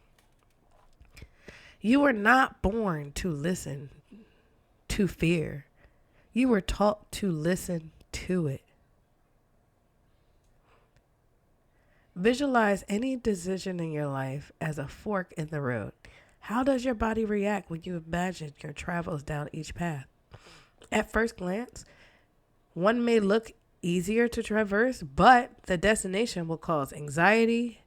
You were not born to listen to fear. You were taught to listen to it. Visualize any decision in your life as a fork in the road. How does your body react when you imagine your travels down each path? At first glance, one may look easier to traverse, but the destination will cause anxiety,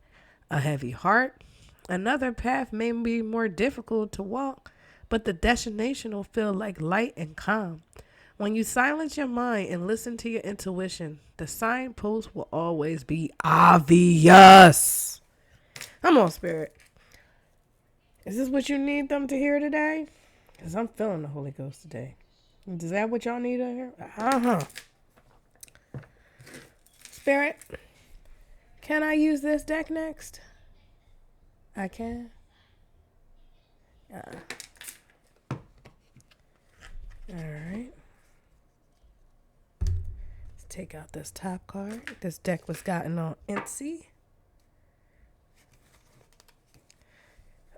a heavy heart. Another path may be more difficult to walk, but the destination will feel like light and calm. When you silence your mind and listen to your intuition, the signpost will always be obvious. Come on, Spirit. Is this what you need them to hear today? Because I'm feeling the Holy Ghost today. Is that what y'all need to hear? Uh-huh. Spirit, can I use this deck next? I can. All right. Let's take out this top card. This deck was gotten on Etsy.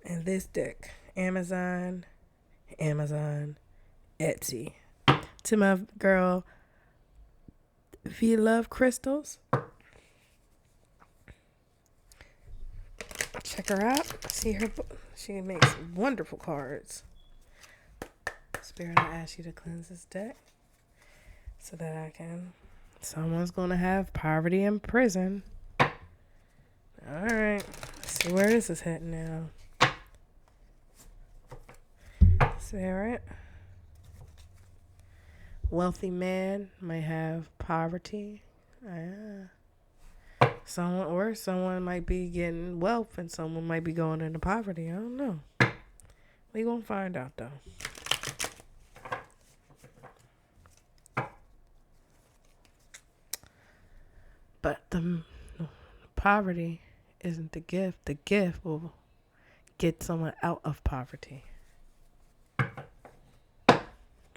And this deck, Amazon, Etsy. To my girl, V Love Crystals. Check her out. See her. She makes wonderful cards. Spirit, I ask you to cleanse this deck so that I can. Someone's going to have poverty in prison. All right. Let's see where this is heading now. Spirit. Wealthy man may have poverty. Someone might be getting wealth and someone might be going into poverty. I don't know. We gonna find out though. But the poverty isn't the gift. The gift will get someone out of poverty.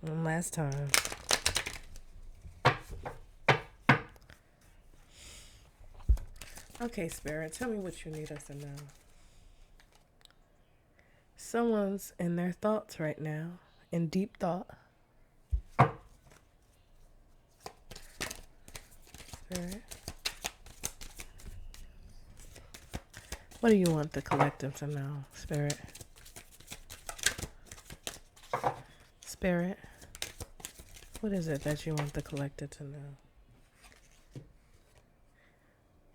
One last time. Okay, Spirit, tell me what you need us to know. Someone's in their thoughts right now, in deep thought. Spirit. What do you want the collective to know, Spirit? Spirit, what is it that you want the collective to know?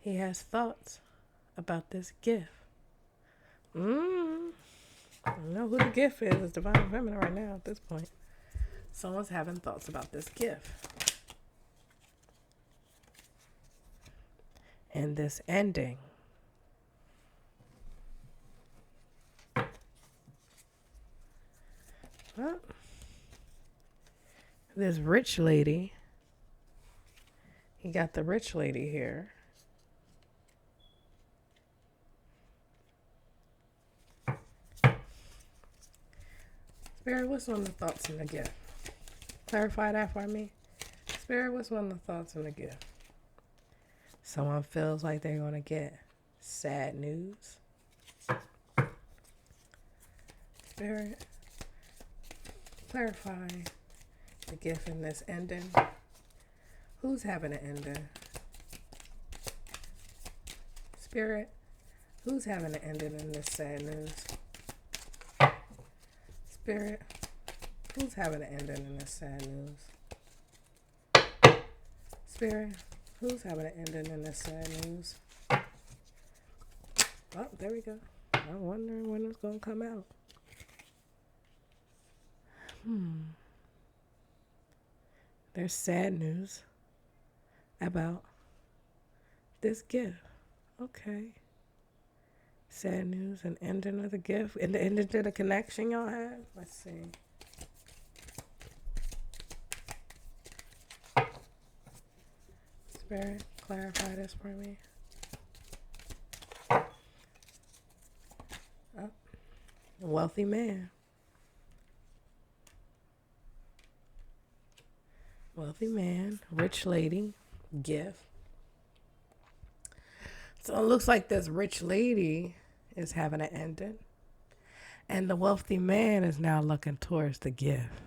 He has thoughts about this gift. I don't know who the gift is. It's Divine Feminine right now at this point. Someone's having thoughts about this gift. And this ending. Well, this rich lady. You got the rich lady here. Spirit, what's on the thoughts in the gift? Clarify that for me. Spirit, what's one of the thoughts on the gift? Someone feels like they're going to get sad news. Spirit, clarify the gift in this ending. Who's having an ending? Spirit, who's having an ending in this sad news? Spirit, who's having an ending in this sad news? Spirit, who's having an ending in this sad news? Oh, there we go. I'm wondering when it's going to come out. There's sad news about this gift. Okay. Sad news and ending of the gift. And the ending to the connection y'all have. Let's see. Spirit, clarify this for me. Oh. A wealthy man. Wealthy man, rich lady, gift. So it looks like this rich lady is having an ending. And the wealthy man is now looking towards the gift.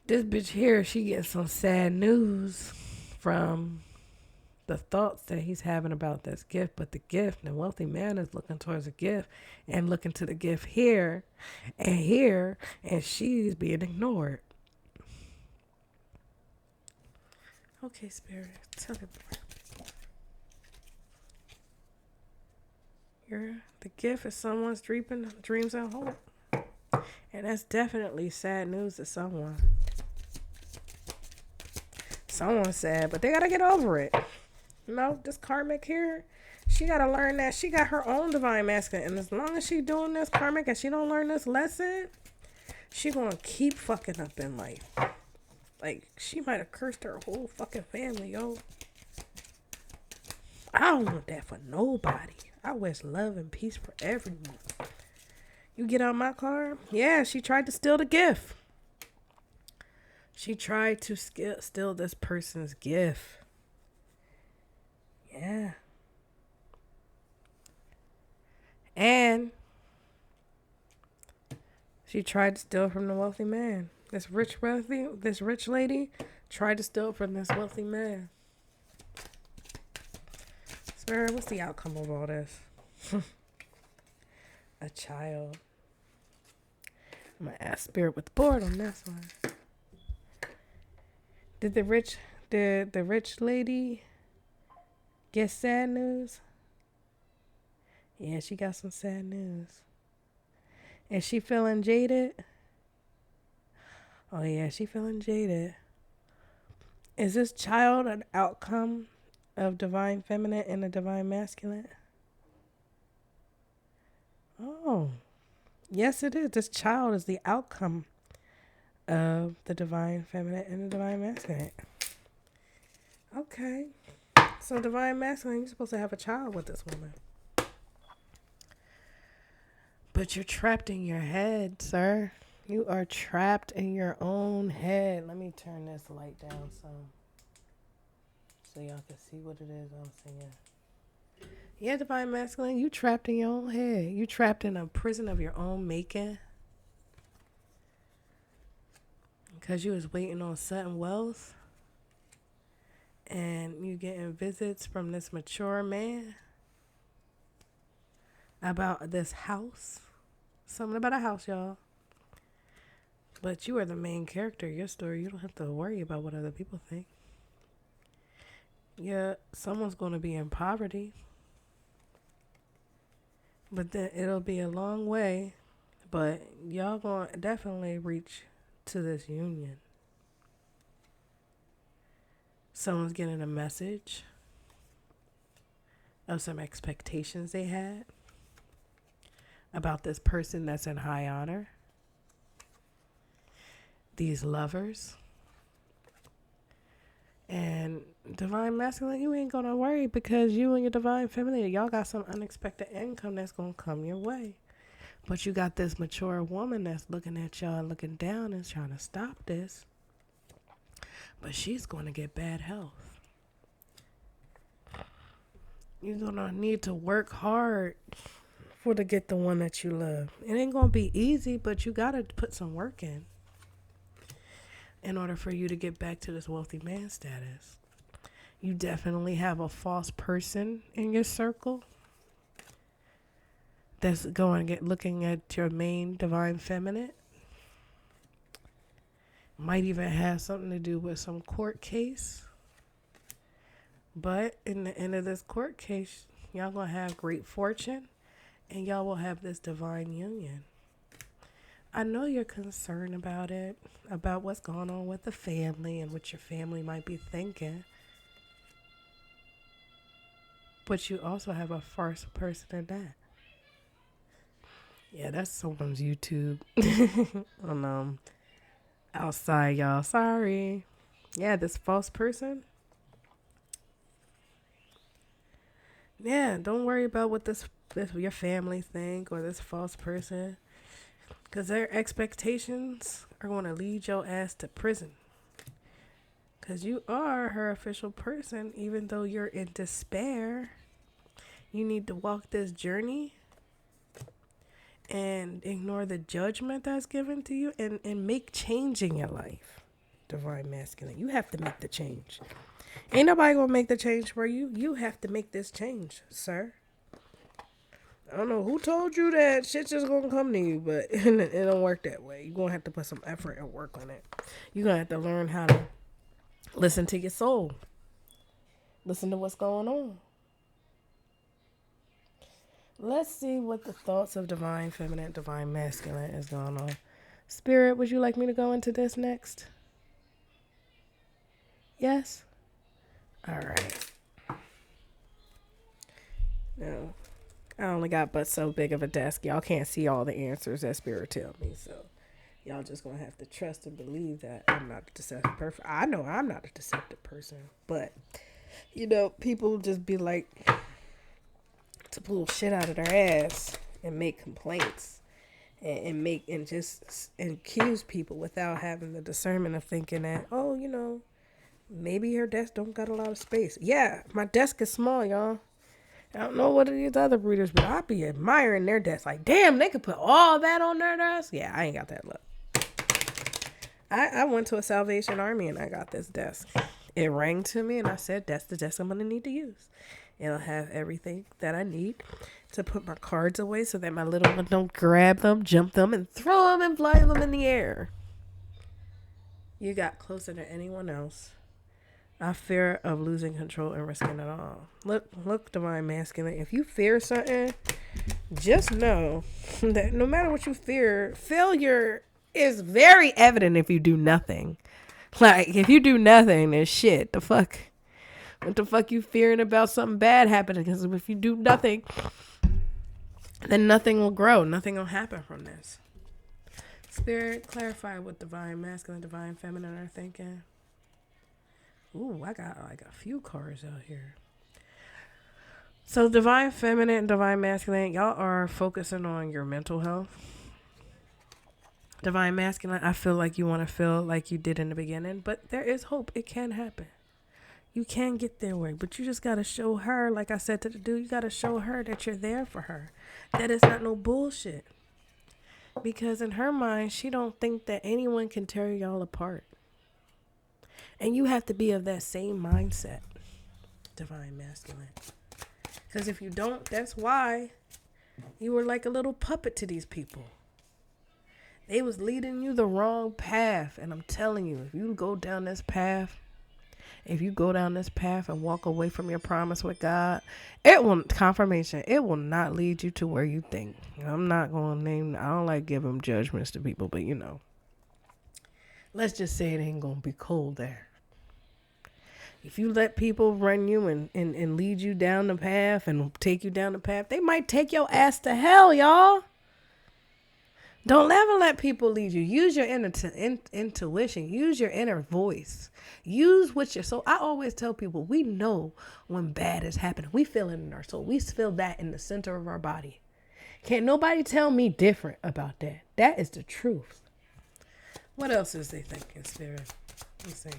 This bitch here, she gets some sad news from the thoughts that he's having about this gift. But the gift, the wealthy man is looking towards the gift and looking to the gift here, and she's being ignored. Okay, Spirit, tell it. The gift is someone's dreams and hope. And that's definitely sad news to someone. Someone's sad, but they gotta get over it. You know, this karmic here, she gotta learn that she got her own divine masculine. And as long as she doing this karmic and she don't learn this lesson, she gonna keep fucking up in life. Like, she might have cursed her whole fucking family, yo. I don't want that for nobody. I wish love and peace for everyone. You get out my car? Yeah, she tried to steal the gift. She tried to steal this person's gift. Yeah. And she tried to steal from the wealthy man. This rich lady tried to steal from this wealthy man. Spirit, what's the outcome of all this? A child. I'm gonna ask Spirit with the board on this one. Did the rich lady get sad news? Yeah, she got some sad news. Is she feeling jaded? Oh yeah, she feeling jaded. Is this child an outcome of divine feminine and the divine masculine? Oh, yes it is. This child is the outcome of the divine feminine and the divine masculine. Okay. So divine masculine, you're supposed to have a child with this woman. But you're trapped in your head, sir. You are trapped in your own head. Let me turn this light down so y'all can see what it is I'm saying. Yeah, divine masculine, you trapped in your own head. You trapped in a prison of your own making. Because you was waiting on sudden wealth. And you getting visits from this mature man about this house. Something about a house, y'all. But you are the main character of your story. You don't have to worry about what other people think. Yeah, someone's going to be in poverty. But then it'll be a long way. But y'all going to definitely reach to this union. Someone's getting a message of some expectations they had about this person that's in high honor. These lovers. And divine masculine, you ain't gonna worry because you and your divine feminine, y'all got some unexpected income that's gonna come your way. But you got this mature woman that's looking at y'all and looking down and trying to stop this. But she's going to get bad health. You're going to need to work hard to get the one that you love. It ain't going to be easy, but you got to put some work in order for you to get back to this wealthy man status. You definitely have a false person in your circle that's looking at your main divine feminine. Might even have something to do with some court case. But in the end of this court case, y'all gonna have great fortune and y'all will have this divine union. I know you're concerned about it, about what's going on with the family and what your family might be thinking. But you also have a first person in that. Yeah, that's someone's YouTube. on outside, y'all. Sorry. Yeah, this false person. Yeah, don't worry about what this your family think or this false person, because their expectations are going to lead your ass to prison. Because you are her official person, even though you're in despair. You need to walk this journey and ignore the judgment that's given to you and make change in your life. Divine masculine. You have to make the change. Ain't nobody gonna make the change for you. You have to make this change, sir. I don't know who told you that shit's just gonna come to you, but it don't work that way. You're gonna have to put some effort and work on it. You're gonna have to learn how to listen to your soul. Listen to what's going on. Let's see what the thoughts of divine feminine, divine masculine is going on. Spirit, would you like me to go into this next? Yes? All right. No, I only got but so big of a desk. Y'all can't see all the answers that Spirit tell me, so y'all just gonna have to trust and believe that I'm not a deceptive person. I know I'm not a deceptive person, but people just be like to pull shit out of their ass and make complaints and just accuse people without having the discernment of thinking that, maybe her desk don't got a lot of space. Yeah, my desk is small, y'all. I don't know what these other breeders, but I be admiring their desk. Like, damn, they could put all that on their desk. Yeah, I ain't got that luck. I went to a Salvation Army and I got this desk. It rang to me and I said, that's the desk I'm going to need to use. It'll have everything that I need to put my cards away so that my little one don't grab them, jump them, and throw them and fly them in the air. You got closer than anyone else. I fear of losing control and risking it all. Look, divine masculine. If you fear something, just know that no matter what you fear, failure is very evident if you do nothing. Like, if you do nothing, then shit, the fuck. What the fuck you fearing about something bad happening? Because if you do nothing, then nothing will grow. Nothing will happen from this. Spirit, clarify what divine masculine, divine feminine are thinking. Ooh, I got like a few cards out here. So divine feminine and divine masculine, y'all are focusing on your mental health. Divine masculine, I feel like you want to feel like you did in the beginning, but there is hope. It can happen. You can get their way, but you just got to show her, like I said to the dude, you got to show her that you're there for her. That it's not no bullshit. Because in her mind, she don't think that anyone can tear y'all apart. And you have to be of that same mindset, divine masculine. Because if you don't, that's why you were like a little puppet to these people. They was leading you the wrong path. And I'm telling you, if you go down this path, and walk away from your promise with God, it will not lead you to where you think. I'm not going to I don't like giving judgments to people, but let's just say it ain't going to be cold there. If you let people run you and lead you down the path and take you down the path, they might take your ass to hell, y'all. Don't ever let people lead you. Use your intuition. Use your inner voice. Use what your soul. I always tell people, we know when bad is happening. We feel it in our soul. We feel that in the center of our body. Can't nobody tell me different about that. That is the truth. What else is they thinking, Spirit? Let's see.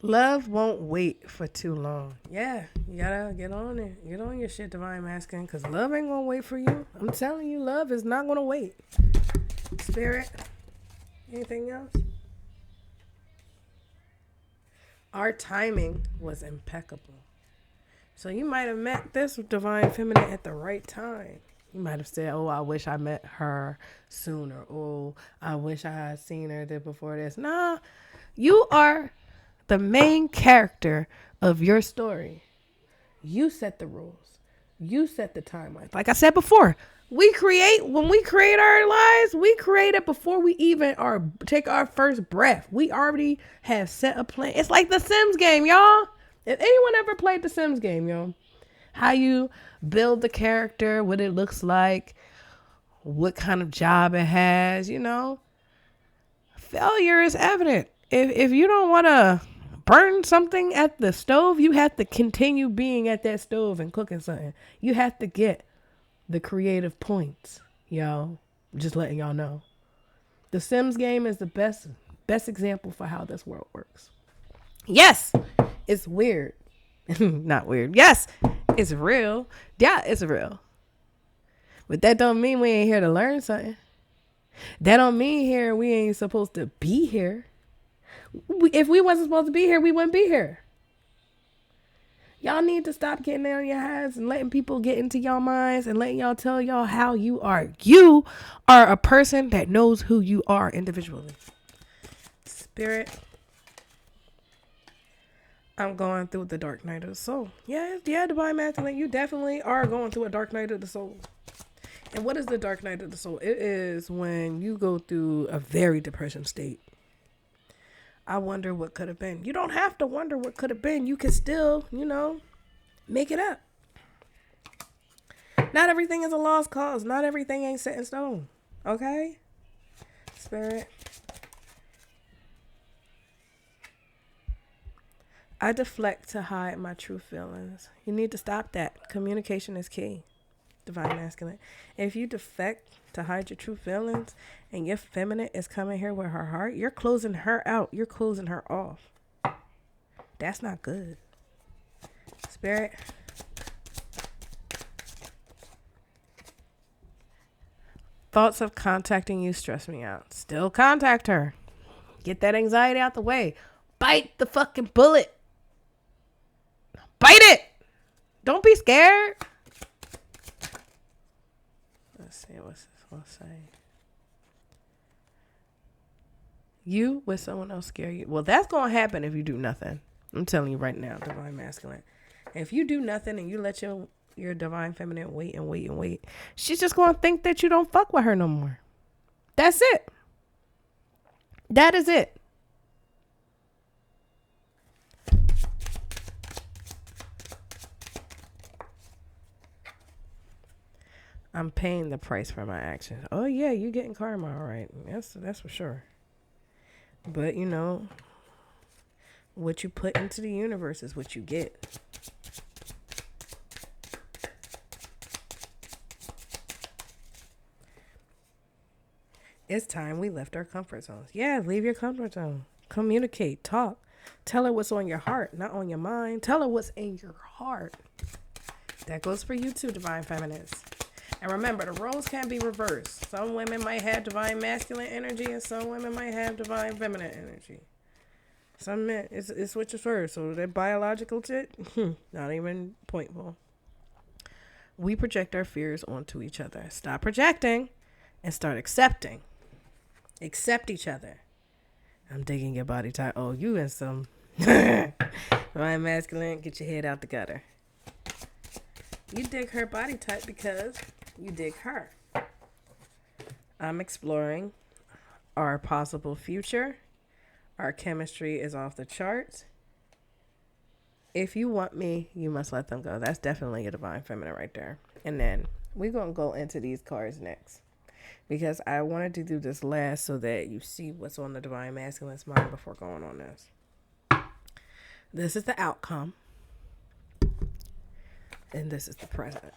Love won't wait for too long. Yeah, you gotta get on it. Get on your shit, divine masculine, because love ain't gonna wait for you. I'm telling you, love is not gonna wait. Spirit, anything else? Our timing was impeccable. So you might have met this divine feminine at the right time. You might have said, oh, I wish I met her sooner. Oh, I wish I had seen her there before this. Nah, you are the main character of your story. You set the rules. You set the timeline. Like I said before, when we create our lives, we create it before we even take our first breath. We already have set a plan. It's like the Sims game, y'all. If anyone ever played the Sims game, y'all, how you build the character, what it looks like, what kind of job it has, failure is evident. If you don't want to burn something at the stove, you have to continue being at that stove and cooking something. You have to get the creative points, y'all. Just letting y'all know. The Sims game is the best example for how this world works. Yes, it's weird. Not weird. Yes, it's real. Yeah, it's real. But that don't mean we ain't here to learn something. That don't mean we ain't supposed to be here. If we wasn't supposed to be here, we wouldn't be here. Y'all need to stop getting on your heads and letting people get into y'all minds and letting y'all tell y'all how you are. You are a person that knows who you are individually. Spirit, I'm going through the dark night of the soul. Yeah, divine masculine, you definitely are going through a dark night of the soul. And what is the dark night of the soul? It is when you go through a very depression state. I wonder what could have been. You don't have to wonder what could have been. You can still, make it up. Not everything is a lost cause. Not everything ain't set in stone. Okay? Spirit. I deflect to hide my true feelings. You need to stop that. Communication is key. Divine masculine. If you defect to hide your true feelings and your feminine is coming here with her heart, you're closing her out. You're closing her off. That's not good. Spirit. Thoughts of contacting you stress me out. Still contact her. Get that anxiety out the way. Bite the fucking bullet. Bite it. Don't be scared. Let's see what's this one say. You with someone else scare you. Well, that's going to happen if you do nothing. I'm telling you right now, divine masculine. If you do nothing and you let your divine feminine wait and wait and wait, she's just going to think that you don't fuck with her no more. That's it. That is it. I'm paying the price for my actions. Oh yeah, you getting karma, all right. That's for sure. But what you put into the universe is what you get. It's time we left our comfort zones. Yeah, leave your comfort zone. Communicate, talk. Tell her what's on your heart, not on your mind. Tell her what's in your heart. That goes for you too, divine feminists. And remember, the roles can be reversed. Some women might have divine masculine energy and some women might have divine feminine energy. Some men, it switches first. So that biological shit, not even pointful. We project our fears onto each other. Stop projecting and start accepting. Accept each other. I'm digging your body type. Oh, you in some divine masculine. Get your head out the gutter. You dig her body type because you dig her. I'm exploring our possible future. Our chemistry is off the charts. If you want me, you must let them go. That's definitely a divine feminine right there. And then we're going to go into these cards next. Because I wanted to do this last so that you see what's on the divine masculine's mind before going on this. This is the outcome. And this is the present.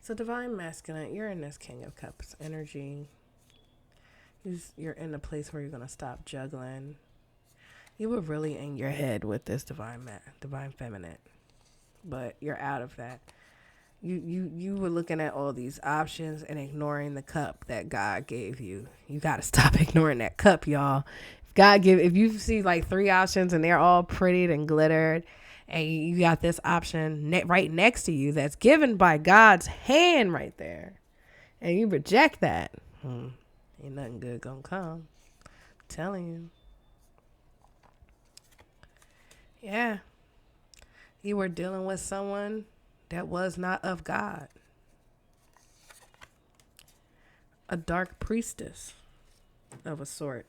So divine masculine, you're in this King of Cups energy. You're in a place where you're going to stop juggling. You were really in your head with this divine feminine, but you're out of that. You were looking at all these options and ignoring the cup that God gave you. You got to stop ignoring that cup, y'all. If you see like 3 options and they're all prettied and glittered, and you got this option right next to you that's given by God's hand right there, and you reject that, ain't nothing good gonna come. I'm telling you. Yeah. You were dealing with someone that was not of God. A dark priestess of a sort.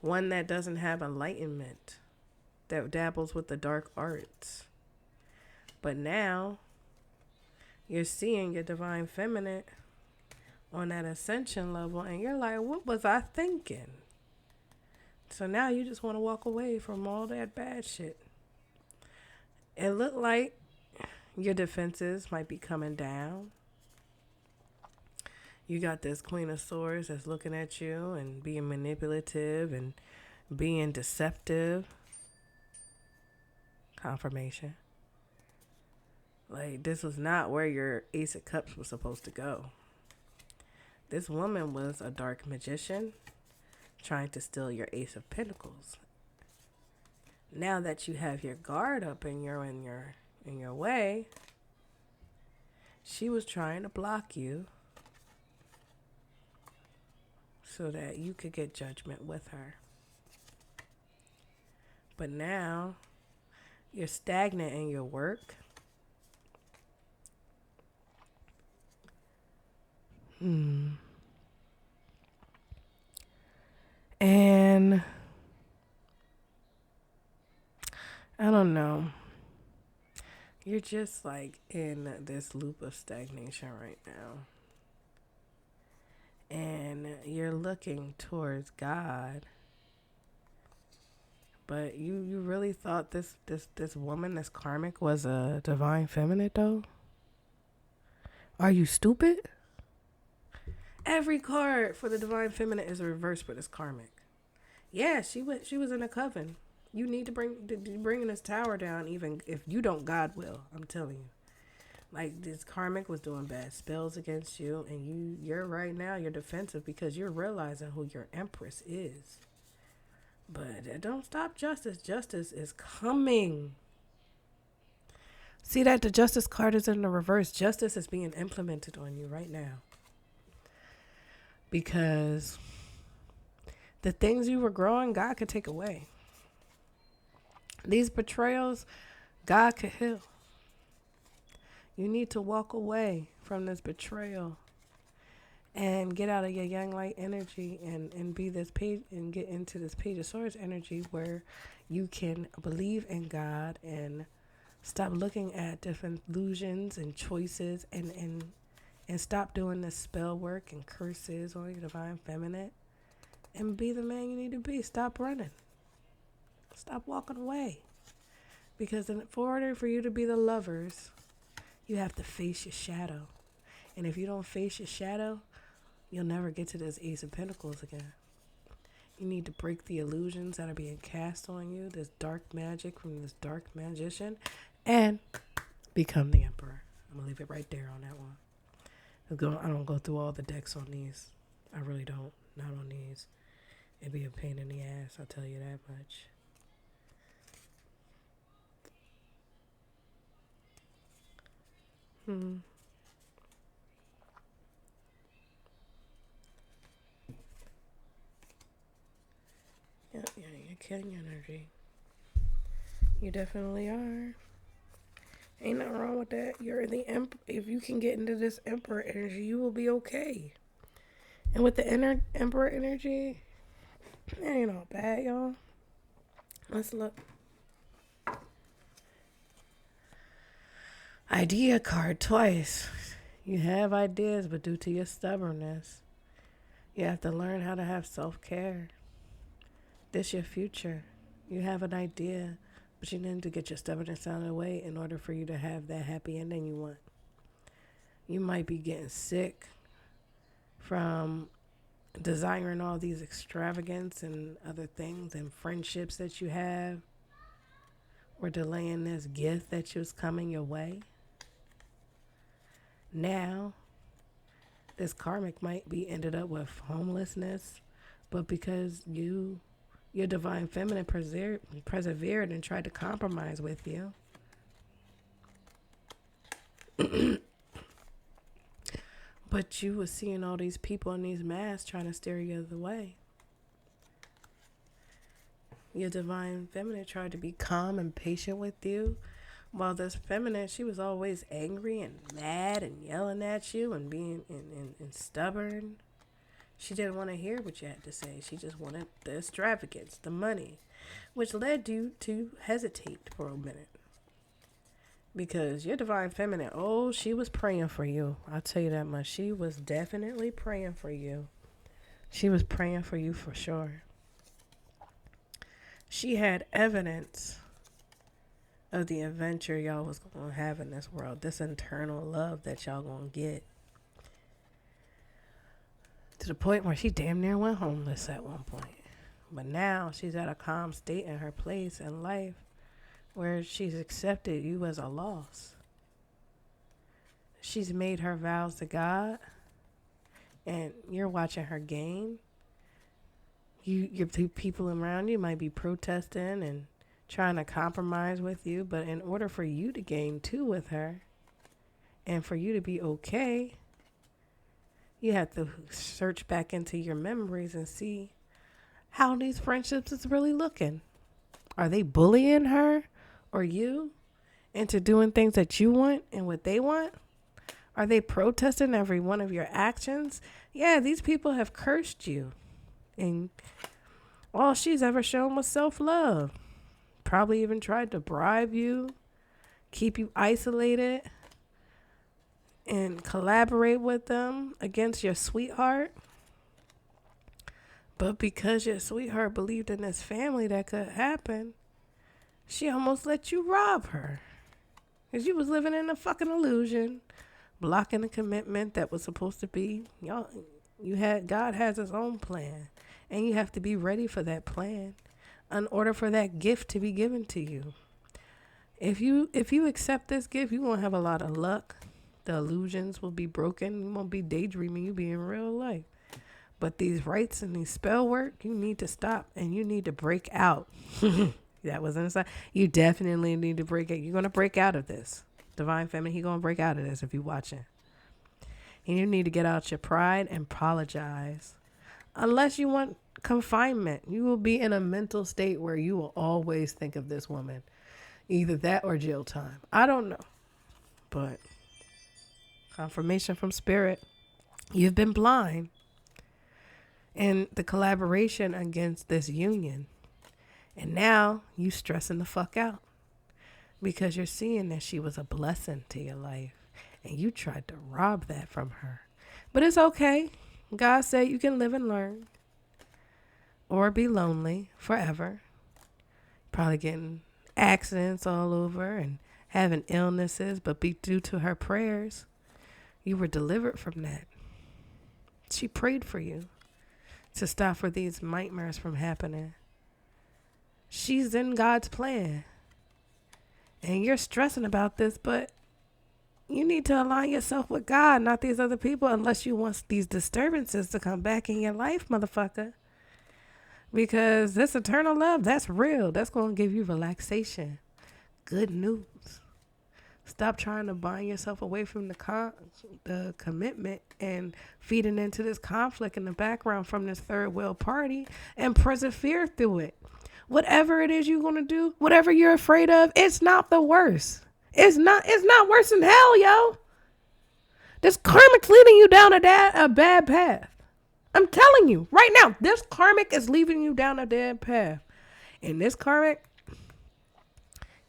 One that doesn't have enlightenment, that dabbles with the dark arts. But now, you're seeing your divine feminine on that ascension level, and you're like, what was I thinking? So now you just want to walk away from all that bad shit. It looked like your defenses might be coming down. You got this Queen of Swords that's looking at you and being manipulative and being deceptive. Confirmation. Like, this was not where your Ace of Cups was supposed to go. This woman was a dark magician trying to steal your Ace of Pentacles. Now that you have your guard up and you're in your way, she was trying to block you so that you could get judgment with her. But now you're stagnant in your work. And I don't know. You're just like in this loop of stagnation right now. And you're looking towards God. But you really thought this woman, this karmic, was a divine feminine though? Are you stupid? Every card for the divine feminine is reversed for this karmic. Yeah, she was in a coven. You need to bring this tower down, even if you don't, God will. I'm telling you. Like, this karmic was doing bad spells against you, and you're right now, you're defensive because you're realizing who your empress is. But don't stop justice. Justice is coming. See that the justice card is in the reverse. Justice is being implemented on you right now. Because the things you were growing, God could take away. These betrayals, God could heal. You need to walk away from this betrayal and get out of your young light energy and be this page and get into this Page of Swords energy where you can believe in God and stop looking at different illusions and choices and stop doing this spell work and curses on your divine feminine and be the man you need to be. Stop running. Stop walking away. Because in order for you to be the lovers, you have to face your shadow. And if you don't face your shadow, you'll never get to this Ace of Pentacles again. You need to break the illusions that are being cast on you, this dark magic from this dark magician, and become the Emperor. I'm going to leave it right there on that one. I don't go through all the decks on these. I really don't. Not on these. It'd be a pain in the ass, I'll tell you that much. Yeah, you're killing energy. You definitely are. Ain't nothing wrong with that. You're the if you can get into this Emperor energy, you will be okay. And with the Emperor energy, it ain't all bad, y'all. Let's look. Idea card twice. You have ideas, but due to your stubbornness, you have to learn how to have self-care. This your future. You have an idea, but you need to get your stubbornness out of the way in order for you to have that happy ending you want. You might be getting sick from desiring all these extravagance and other things and friendships that you have, or delaying this gift that was coming your way. Now, this karmic might be ended up with homelessness, but because your divine feminine persevered and tried to compromise with you. But you was seeing all these people in these masks trying to steer you the way. Your divine feminine tried to be calm and patient with you, while this feminine, she was always angry and mad and yelling at you and being and stubborn. She didn't want to hear what you had to say. She just wanted the extravagance, the money, which led you to hesitate for a minute. Because your divine feminine, she was praying for you. I'll tell you that much. She was definitely praying for you. She was praying for you for sure. She had evidence of the adventure y'all was going to have in this world. This internal love that y'all going to get. To the point where she damn near went homeless at one point. But now she's at a calm state in her place in life where she's accepted you as a loss. She's made her vows to God, and you're watching her gain. Your people around you might be protesting and trying to compromise with you, but in order for you to gain too with her, and for you to be okay, you have to search back into your memories and see how these friendships is really looking. Are they bullying her or you into doing things that you want and what they want? Are they protesting every one of your actions? Yeah, these people have cursed you. And all she's ever shown was self-love. Probably even tried to bribe you, keep you isolated, and collaborate with them against your sweetheart. But because your sweetheart believed in this family that could happen, she almost let you rob her. Because you was living in a fucking illusion, blocking a commitment that was supposed to be, God has his own plan. And you have to be ready for that plan in order for that gift to be given to you. If you accept this gift, you're going to have a lot of luck. The illusions will be broken. You won't be daydreaming. You'll be in real life. But these rites and these spell work, you need to stop and you need to break out. That was inside. You definitely need to break it. You're going to break out of this. Divine Feminine, you're going to break out of this if you're watching. And you need to get out your pride and apologize. Unless you want confinement, you will be in a mental state where you will always think of this woman. Either that or jail time. I don't know. But confirmation from spirit. You've been blind. And the collaboration against this union. And now you stressing the fuck out. Because you're seeing that she was a blessing to your life. And you tried to rob that from her. But it's okay. God said you can live and learn. Or be lonely forever. Probably getting accidents all over and having illnesses. But be due to her prayers, you were delivered from that. She prayed for you to stop for these nightmares from happening. She's in God's plan. And you're stressing about this, but you need to align yourself with God, not these other people, unless you want these disturbances to come back in your life, motherfucker. Because this eternal love, that's real. That's going to give you relaxation. Good news. Stop trying to bind yourself away from the commitment and feeding into this conflict in the background from this third wheel party and persevere through it. Whatever it is you're going to do, whatever you're afraid of, it's not the worst. It's not worse than hell, yo. This karmic's leading you down a bad path. I'm telling you right now, this karmic is leading you down a bad path. And this karmic,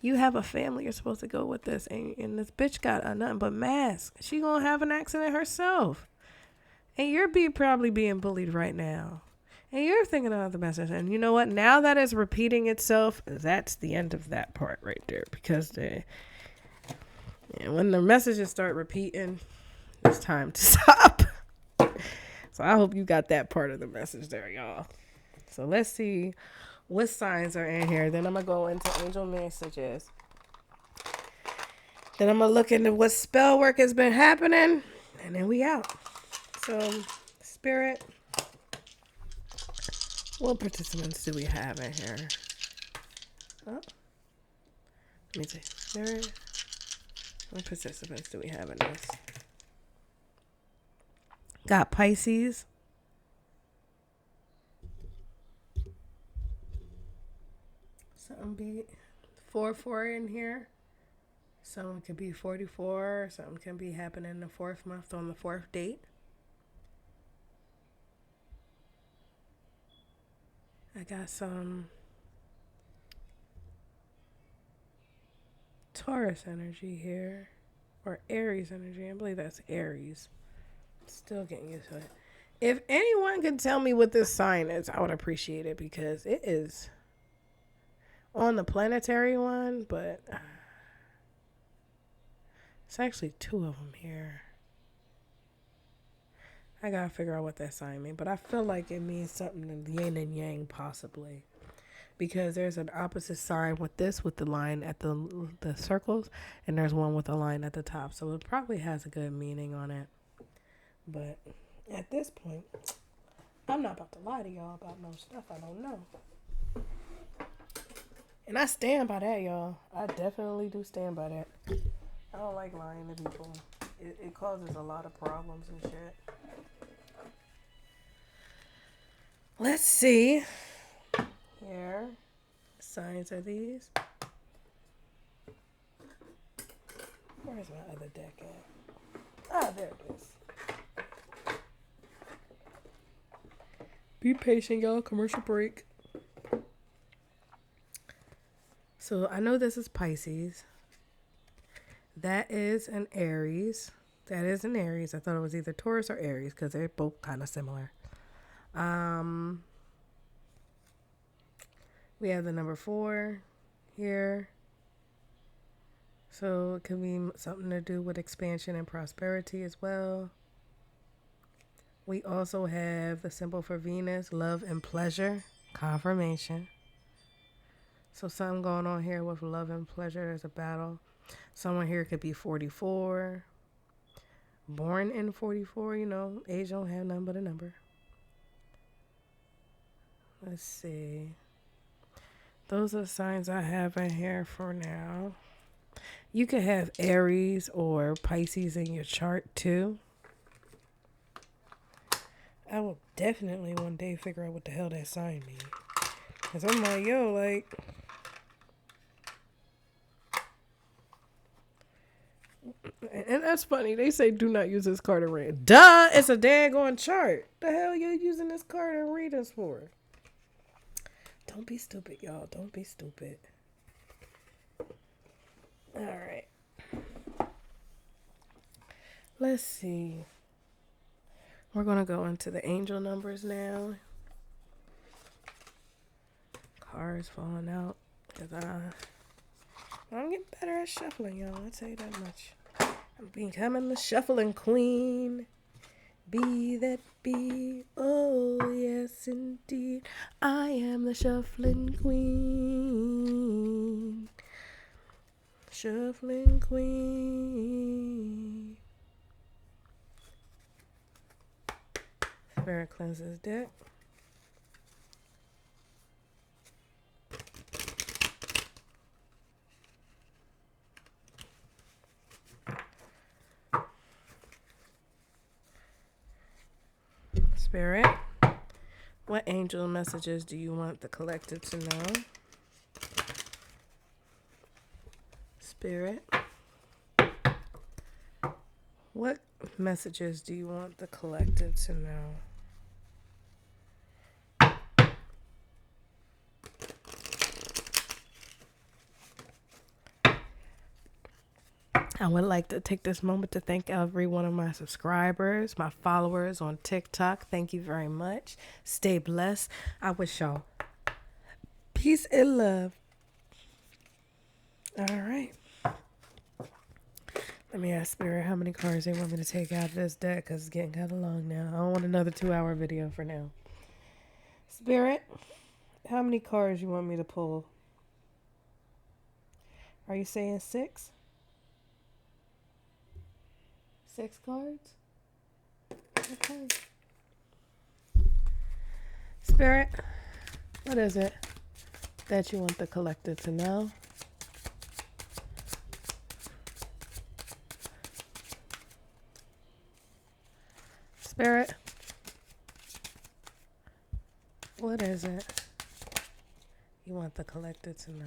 you have a family you're supposed to go with this. And this bitch got a nothing but mask. She gonna have an accident herself. And you're probably being bullied right now. And you're thinking of the message. And you know what? Now that it's repeating itself, that's the end of that part right there. Because when the messages start repeating, it's time to stop. It's So I hope you got that part of the message there, y'all. So let's see what signs are in here. Then I'm going to go into angel messages. Then I'm going to look into what spell work has been happening. And then we out. So, Spirit, what participants do we have in here? Oh, let me see. Spirit, what participants do we have in this? Got Pisces. Something be 4 in here. Something could be 44. Something can be happening in the 4th month on the 4th date. I got some Taurus energy here. Or Aries energy. I believe that's Aries. Still getting used to it. If anyone could tell me what this sign is, I would appreciate it, because it is on the planetary one, but it's actually 2 of them here. I gotta figure out what that sign means, but I feel like it means something in yin and yang, possibly, because there's an opposite sign with this, with the line at the circles, and there's one with a line at the top, so it probably has a good meaning on it. But at this point, I'm not about to lie to y'all about no stuff I don't know. And I stand by that, y'all. I definitely do stand by that. I don't like lying to people. It causes a lot of problems and shit. Let's see. Here. Signs are these. Where's my other deck at? Ah, there it is. Be patient, y'all. Commercial break. So I know this is Pisces. That is an Aries. That is an Aries. I thought it was either Taurus or Aries because they're both kind of similar. We have the number 4 here. So it could be something to do with expansion and prosperity as well. We also have the symbol for Venus, love and pleasure, confirmation. So something going on here with love and pleasure. There's a battle. Someone here could be 44. Born in 44, you know, age don't have nothing but a number. Let's see. Those are the signs I have in here for now. You could have Aries or Pisces in your chart too. I will definitely one day figure out what the hell that sign means. Because I'm like, yo, like... And that's funny. They say do not use this card to read. Duh! It's a daggone chart. The hell you using this card to read us for? Don't be stupid, y'all. Don't be stupid. Alright. Let's see. We're going to go into the angel numbers now. Cards falling out. Because I'm getting better at shuffling, y'all. I'll tell you that much. I'm becoming the shuffling queen. Be that be. Oh, yes, indeed. I am the shuffling queen. Shuffling queen. Spirit cleanses deck. Spirit, what angel messages do you want the collective to know? Spirit, what messages do you want the collective to know? I would like to take this moment to thank every one of my subscribers, my followers on TikTok. Thank you very much. Stay blessed. I wish y'all peace and love. All right. Let me ask Spirit how many cards they want me to take out of this deck because it's getting kind of long now. I don't want another 2-hour video for now. Spirit, how many cards you want me to pull? Are you saying 6? 6 cards? Okay. Spirit, what is it that you want the collective to know? Spirit, what is it you want the collective to know?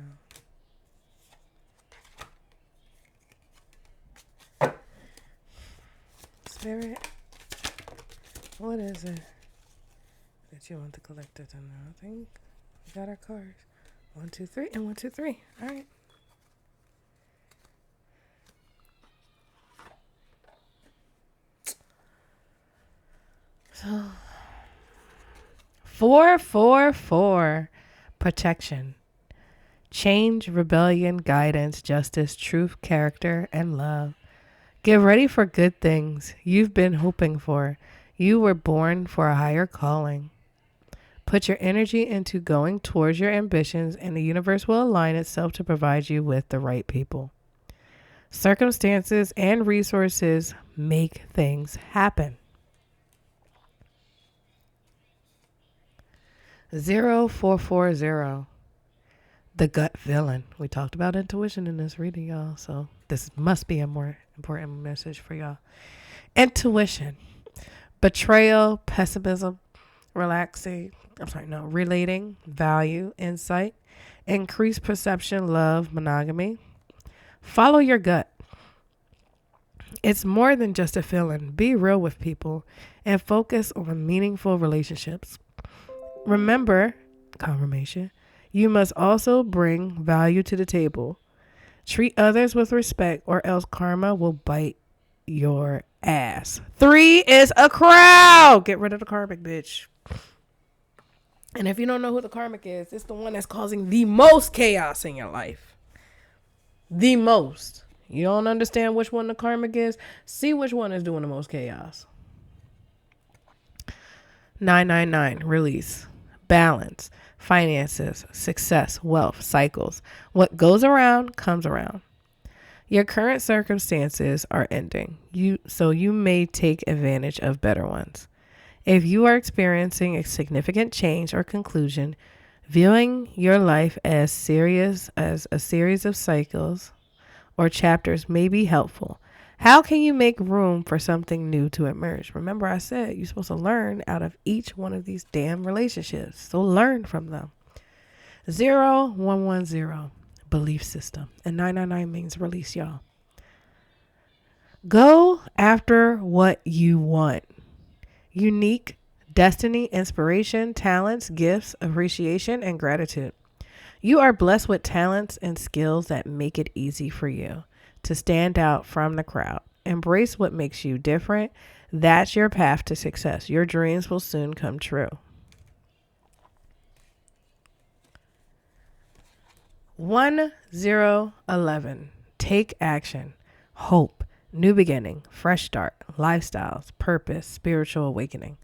Spirit, what is it that you want the collective to know? I think we got our cards. 1, 2, 3, and 1, 2, 3. All right. So 4, 4, 4. Protection. Change, rebellion, guidance, justice, truth, character, and love. Get ready for good things you've been hoping for. You were born for a higher calling. Put your energy into going towards your ambitions, and the universe will align itself to provide you with the right people. Circumstances and resources make things happen. 0440. The gut villain. We talked about intuition in this reading, y'all. So this must be a more important message for y'all. Intuition. Betrayal, pessimism, relating, value, insight, increased perception, love, monogamy. Follow your gut. It's more than just a feeling. Be real with people and focus on meaningful relationships. Remember, confirmation, you must also bring value to the table. Treat others with respect or else karma will bite your ass. 3 is a crowd. Get rid of the karmic, bitch. And if you don't know who the karmic is, it's the one that's causing the most chaos in your life. The most. You don't understand which one the karmic is? See which one is doing the most chaos. 999, release. Balance. Finances, success, wealth, cycles. What goes around comes around. Your current circumstances are ending. So you may take advantage of better ones. If you are experiencing a significant change or conclusion, viewing your life as a series of cycles or chapters may be helpful. How can you make room for something new to emerge? Remember, I said you're supposed to learn out of each one of these damn relationships. So learn from them. 0110, belief system. And 999 means release, y'all. Go after what you want. Unique, destiny, inspiration, talents, gifts, appreciation, and gratitude. You are blessed with talents and skills that make it easy for you to stand out from the crowd. Embrace what makes you different. That's your path to success. Your dreams will soon come true. 1011. Take action. Hope. New beginning. Fresh start. Lifestyles. Purpose. Spiritual awakening.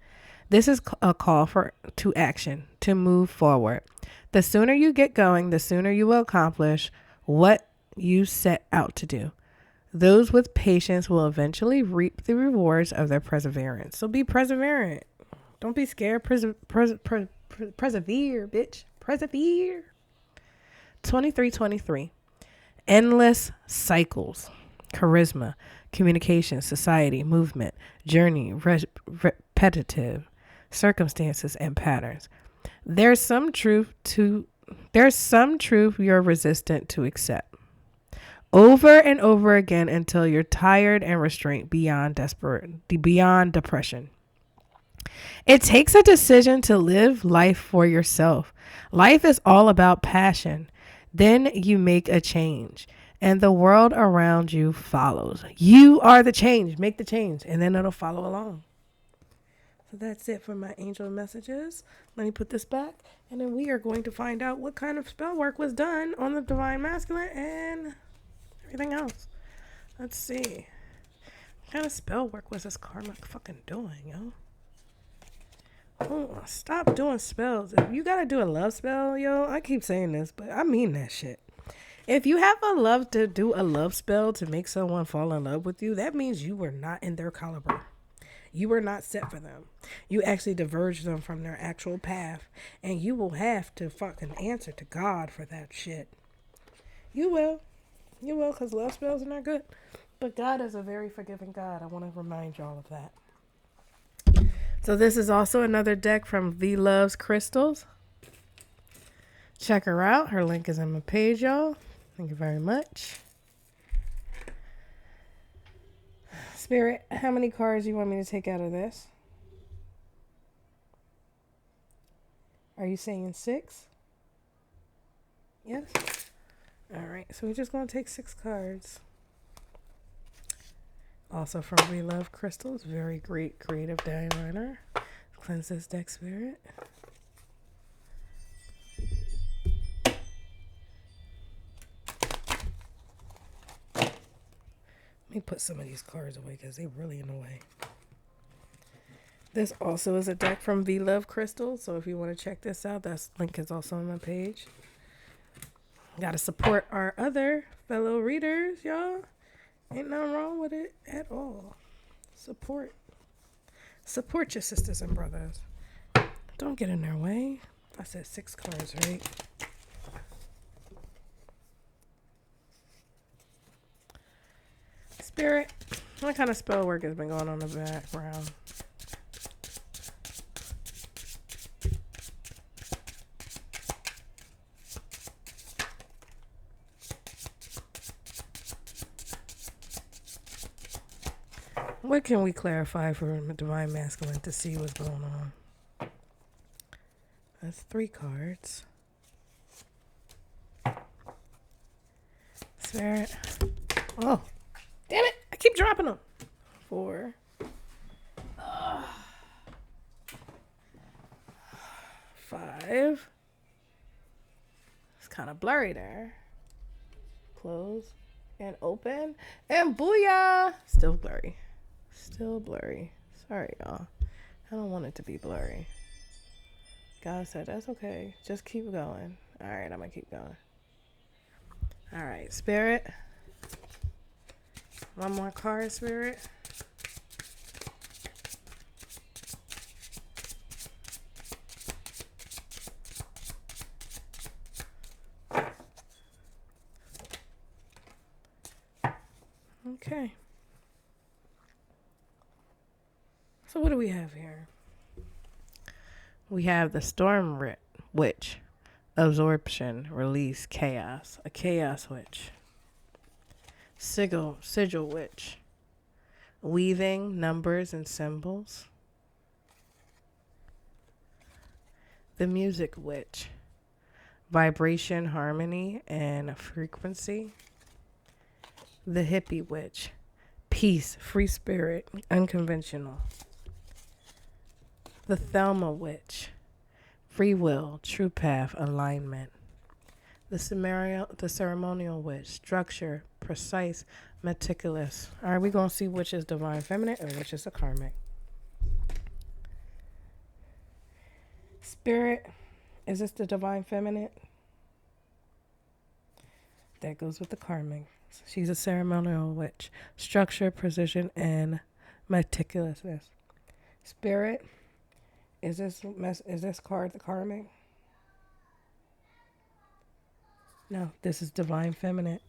This is a call to action, to move forward. The sooner you get going, the sooner you will accomplish what you set out to do. Those with patience will eventually reap the rewards of their perseverance. So be perseverant. Don't be scared. Persevere, bitch. Persevere. 2323. Endless cycles. Charisma, communication, society, movement, journey, repetitive, circumstances, and patterns. There's some truth you're resistant to accept. Over and over again until you're tired and restrained beyond depression. It takes a decision to live life for yourself. Life is all about passion. Then you make a change and the world around you follows. You are the change. Make the change and then it'll follow along. So that's it for my angel messages. Let me put this back and then we are going to find out what kind of spell work was done on the divine masculine and everything else. Let's see. What kind of spell work was this Karmic fucking doing, yo? Oh, stop doing spells. If you gotta do a love spell, yo, I keep saying this, but I mean that shit. If you have a love to do a love spell to make someone fall in love with you, that means you were not in their caliber. You were not set for them. You actually diverged them from their actual path, and you will have to fucking answer to God for that shit. You will. You will, because love spells are not good. But God is a very forgiving God. I want to remind y'all of that. So this is also another deck from V Loves Crystals. Check her out. Her link is in my page, y'all. Thank you very much. Spirit, how many cards do you want me to take out of this? Are you saying 6? Yes? Alright, so we're just going to take 6 cards. Also from We Love Crystals. Very great creative die liner. Cleanse this deck, Spirit. Let me put some of these cards away because they're really in the way. This also is a deck from V Love Crystals. So if you want to check this out, that link is also on my page. Got to support our other fellow readers, y'all. Ain't nothing wrong with it at all. Support. Support your sisters and brothers. Don't get in their way. I said 6 cards, right? Spirit, what kind of spell work has been going on in the background? What can we clarify for Divine Masculine to see what's going on? That's 3 cards. Spirit. Oh, damn it. I keep dropping them. 4. 5. It's kind of blurry there. Close and open. And booyah. Still blurry. Still blurry. Sorry, y'all. I don't want it to be blurry. God said, that's okay. Just keep going. All right, I'm going to keep going. All right, Spirit. One more card, Spirit. Okay. So what do we have here? We have the Storm Witch. Absorption, release, chaos. A chaos witch. Sigil witch. Weaving, numbers and symbols. The music witch. Vibration, harmony, and frequency. The hippie witch. Peace, free spirit, unconventional. The Thelma witch. Free will, true path, alignment. The ceremonial witch. Structure, precise, meticulous. All right, we're going to see which is divine feminine and which is a karmic. Spirit, is this the divine feminine? That goes with the karmic. She's a ceremonial witch. Structure, precision, and meticulousness. Spirit, is this card the karmic? No, this is divine feminine.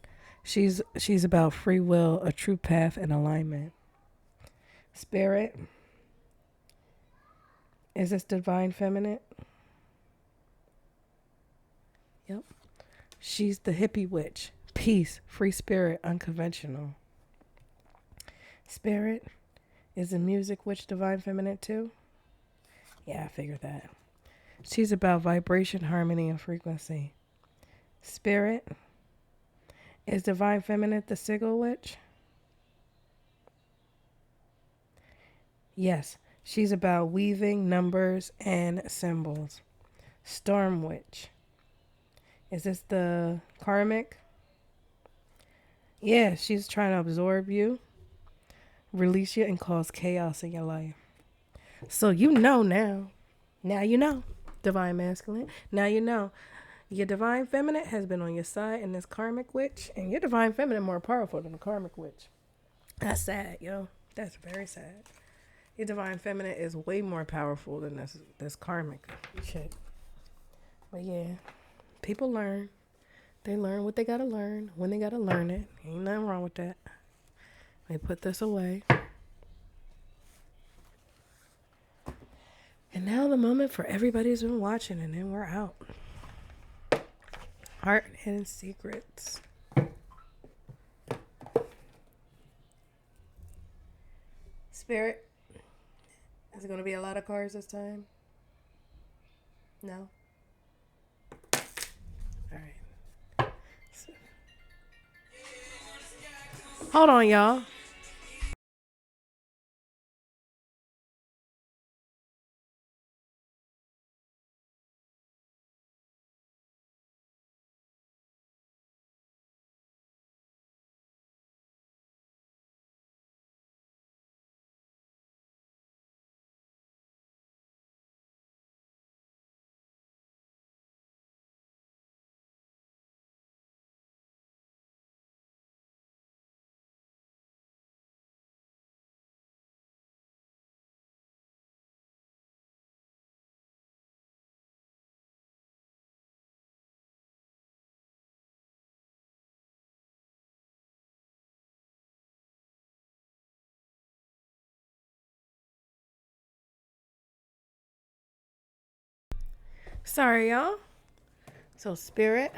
She's about free will, a true path, and alignment. Spirit, is this divine feminine? Yep. She's the hippie witch. Peace, free spirit, unconventional. Spirit, is the music witch divine feminine too? Yeah, I figured that. She's about vibration, harmony, and frequency. Spirit, is divine feminine the sigil witch? Yes, she's about weaving, numbers, and symbols. Storm witch, is this the karmic? Yeah, she's trying to absorb you, release you, and cause chaos in your life. So you know now. Now you know, divine masculine. Now you know. Your divine feminine has been on your side in this karmic witch, and your divine feminine more powerful than the karmic witch. That's sad, yo. That's very sad. Your divine feminine is way more powerful than this karmic shit. But yeah, people learn. They learn what they gotta learn when they gotta learn it. Ain't nothing wrong with that. They put this away. And now the moment for everybody's been watching, and then we're out. Heart and hidden secrets. Spirit. Is it going to be a lot of cards this time? No? Alright. So, hold on, y'all. Sorry, y'all. So, Spirit,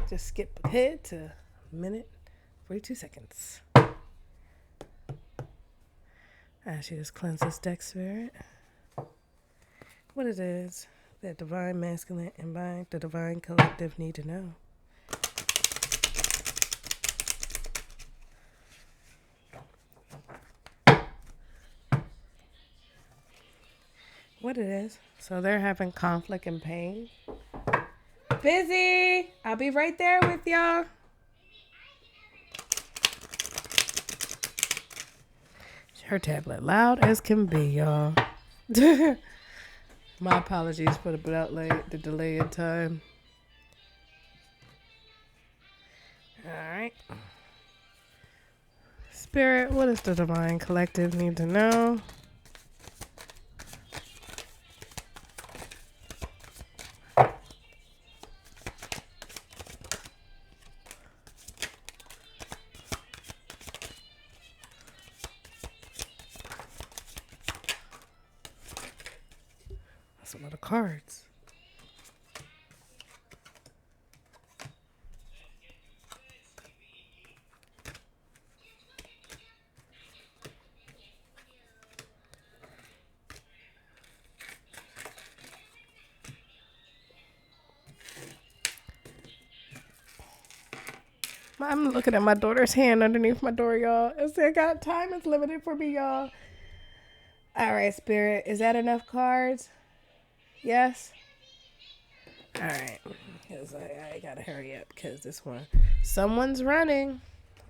just skip ahead to a minute, 42 seconds. She just cleanse this deck, Spirit. What it is that divine masculine and the divine collective need to know. What it is. So they're having conflict and pain. Busy. I'll be right there with y'all. Her tablet loud as can be, y'all. My apologies for the delay in time. Alright. Spirit, what does the divine collective need to know? That's a lot of cards. I'm looking at my daughter's hand underneath my door, y'all. It's got time is limited for me, y'all. All right, Spirit. Is that enough cards? Yes? All right. Because I got to hurry up because this one. Someone's running.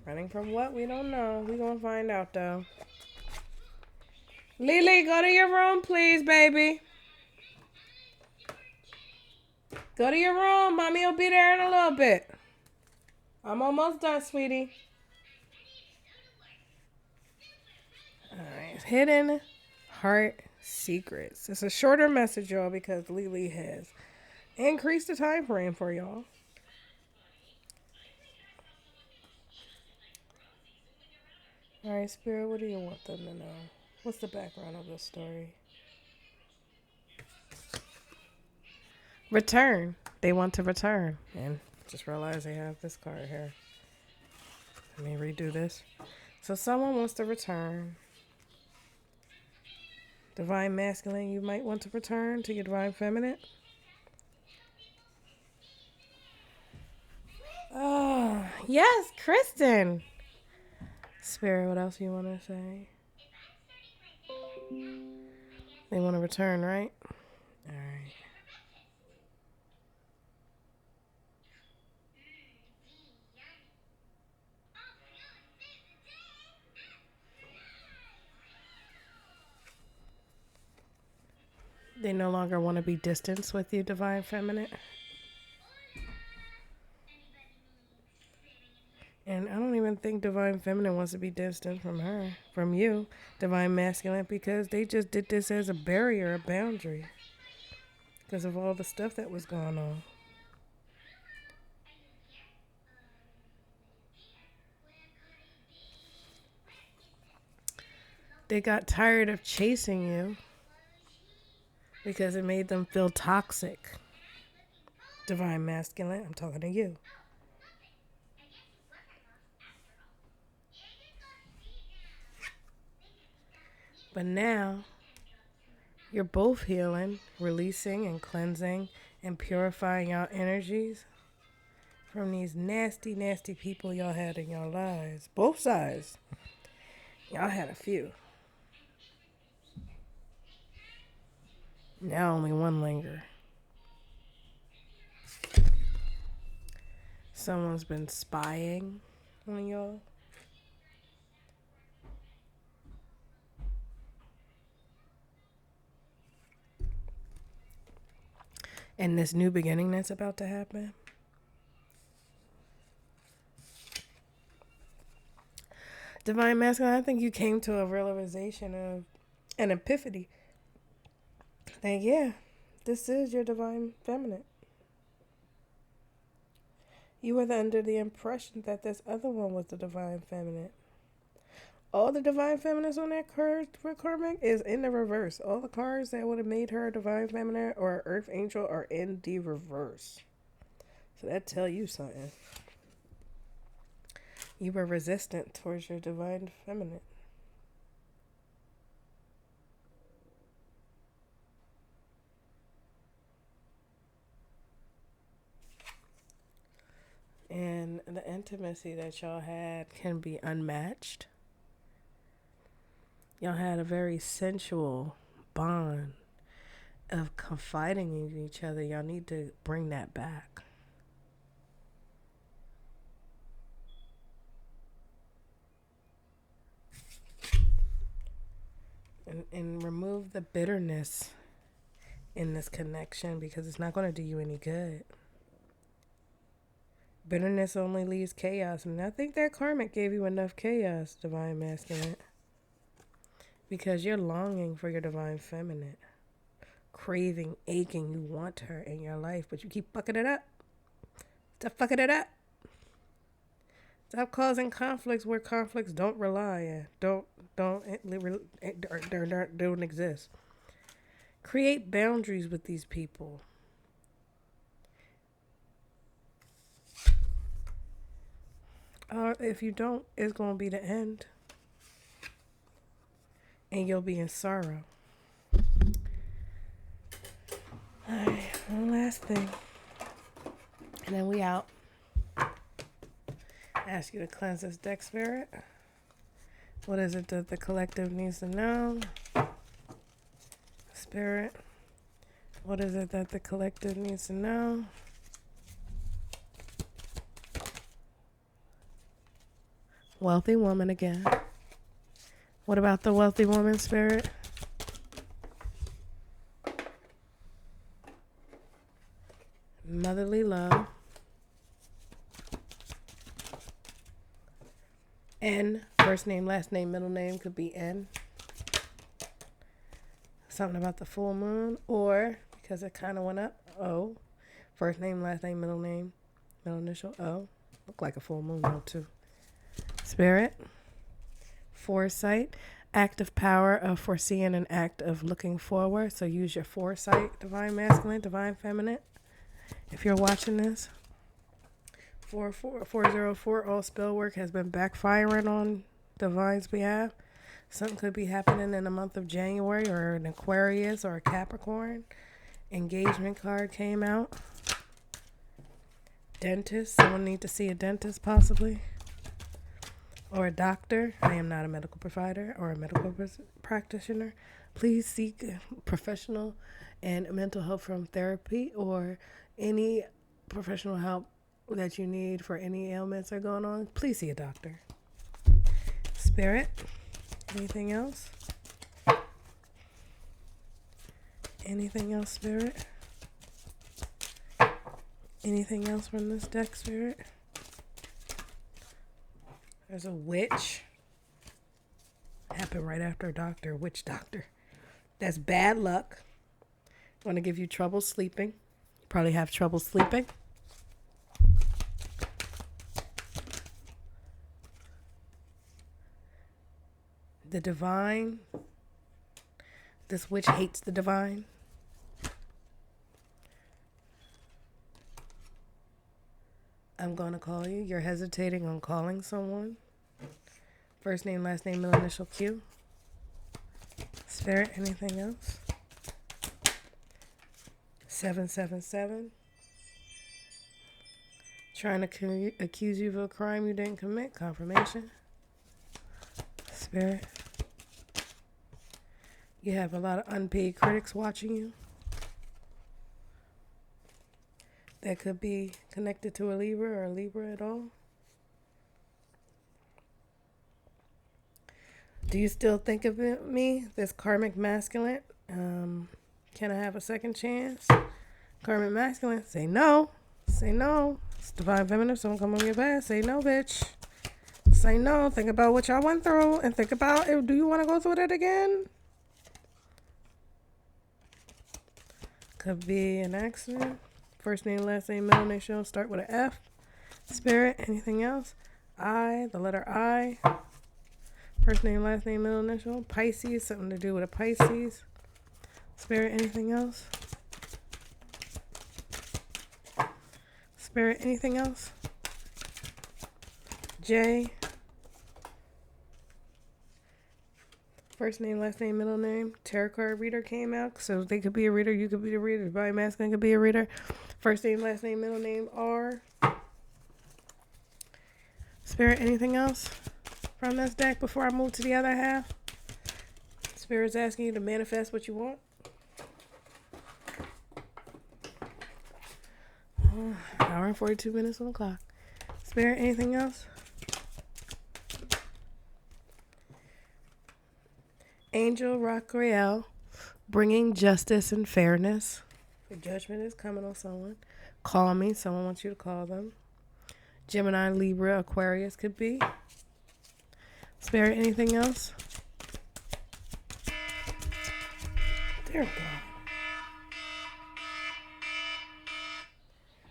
Running from what? We don't know. We're going to find out, though. Lily, go to your room, please, baby. Go to your room. Mommy will be there in a little bit. I'm almost done, sweetie. All right. Hidden heart secrets. It's a shorter message, y'all, because Lily has increased the time frame for y'all. All right, Spirit, what do you want them to know? What's the background of this story? Return. They want to return. And just realize they have this card here. Let me redo this. So someone wants to return. Divine masculine, you might want to return to your divine feminine. Oh, yes, Kristen. Spirit, what else you want to say? They want to return, right? All right. They no longer want to be distanced with you, Divine Feminine. And I don't even think Divine Feminine wants to be distant from you, Divine Masculine, because they just did this as a barrier, a boundary, because of all the stuff that was going on. They got tired of chasing you because it made them feel toxic. Divine Masculine, I'm talking to you. But now, you're both healing, releasing and cleansing and purifying your energies from these nasty, nasty people y'all had in your lives. Both sides. Y'all had a few. Now only one linger. Someone's been spying on y'all. And this new beginning that's about to happen. Divine Masculine, I think you came to a realization of an epiphany. That, yeah, this is your Divine Feminine. You were under the impression that this other one was the Divine Feminine. All the Divine Feminines on that card for Karmic is in the reverse. All the cards that would have made her a Divine Feminine or Earth Angel are in the reverse. So that tell you something. You were resistant towards your Divine Feminine. And the intimacy that y'all had can be unmatched. Y'all had a very sensual bond of confiding in each other. Y'all need to bring that back. And remove the bitterness in this connection, because it's not going to do you any good. Bitterness only leaves chaos. And I think that Karmic gave you enough chaos, Divine Masculine. Because you're longing for your Divine Feminine. Craving, aching, you want her in your life, but you keep fucking it up. Stop fucking it up. Stop causing conflicts where conflicts don't rely on. Don't exist. Create boundaries with these people. If you don't, it's going to be the end. And you'll be in sorrow. Alright, one last thing. And then we out. Ask you to cleanse this deck, Spirit. What is it that the collective needs to know? Spirit. What is it that the collective needs to know? Wealthy woman again. What about the wealthy woman, Spirit? Motherly love. N. First name, last name, middle name could be N. Something about the full moon, or because it kind of went up, O. First name, last name, middle initial, O. Look like a full moon though too. Spirit. Foresight. Act of power of foreseeing, an act of looking forward. So use your foresight, Divine Masculine, Divine Feminine. If you're watching this, 404, all spellwork has been backfiring on Divine's behalf. Something could be happening in the month of January, or an Aquarius or a Capricorn. Engagement card came out. Dentist. Someone need to see a dentist possibly. Or a doctor. I am not a medical provider or a medical practitioner. Please seek professional and mental help from therapy or any professional help that you need for any ailments that are going on. Please see a doctor. Spirit. Anything else? Anything else, Spirit? Anything else from this deck, Spirit? There's a witch. Happened right after a doctor. Witch doctor. That's bad luck. Want to give you trouble sleeping. You probably have trouble sleeping. The divine. This witch hates the divine. I'm going to call you. You're hesitating on calling someone. First name, last name, middle initial Q. Spirit, anything else? 777. Trying to accuse you of a crime you didn't commit. Confirmation. Spirit. You have a lot of unpaid critics watching you. That could be connected to a Libra or a Libra at all. Do you still think of me, this karmic masculine? Can I have a second chance? Karmic masculine, say no. Say no. It's divine feminine, someone come on your past. Say no, bitch. Say no. Think about what y'all went through and think about, do you want to go through that again? Could be an accident. First name, last name, middle name, start with an F. Spirit, anything else? I, the letter I. First name, last name, middle initial. Pisces, something to do with a Pisces. Spirit, anything else? Spirit, anything else? J. First name, last name, middle name. Tarot card reader came out. So they could be a reader. You could be a reader. Divine masculine could be a reader. First name, last name, middle name, R. Spirit, anything else from this deck before I move to the other half? Spirit's asking you to manifest what you want. Hour and 42 minutes on the clock. Spirit, anything else? Angel Raquel, bringing justice and fairness. Your judgment is coming on someone. Call me. Someone wants you to call them. Gemini, Libra, Aquarius could be. Spirit, anything else? There we go.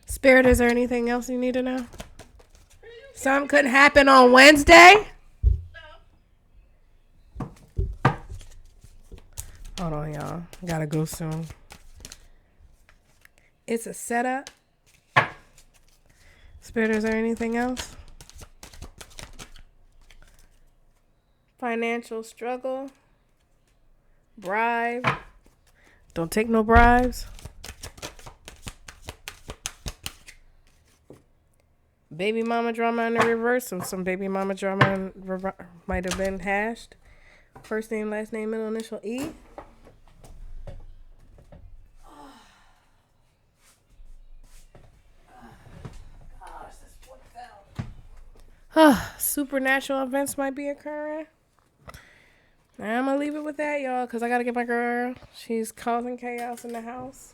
Spirit, is there anything else you need to know? Something couldn't happen on Wednesday? Hold on, y'all. Gotta go soon. It's a setup. Spirit, is there anything else? Financial struggle. Bribe. Don't take no bribes. Baby mama drama in the reverse. So some baby mama drama might have been hashed. First name, last name, middle initial E. Supernatural events might be occurring. I'm gonna leave it with that, y'all, because I gotta get my girl. She's causing chaos in the house.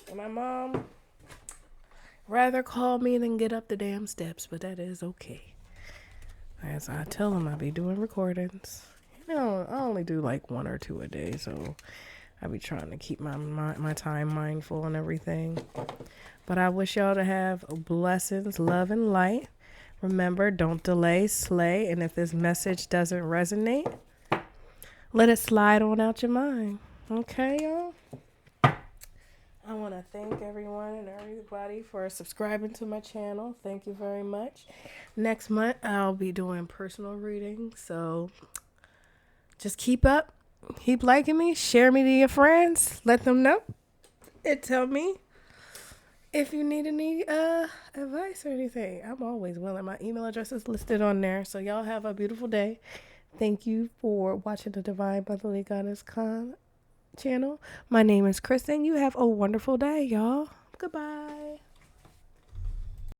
And my mom rather call me than get up the damn steps, but that is okay. As I tell them, I'll be doing recordings. You know, I only do like 1 or 2 a day, so I be trying to keep my time mindful and everything. But I wish y'all to have blessings, love, and light. Remember, don't delay, slay. And if this message doesn't resonate, let it slide on out your mind. Okay, y'all? I want to thank everyone and everybody for subscribing to my channel. Thank you very much. Next month, I'll be doing personal readings. So just keep up. Keep liking me. Share me to your friends. Let them know. And tell me if you need any advice or anything. I'm always willing. My email address is listed on there. So y'all have a beautiful day. Thank you for watching the Divine Brotherly Goddess channel. My name is Kristen. You have a wonderful day, y'all. Goodbye.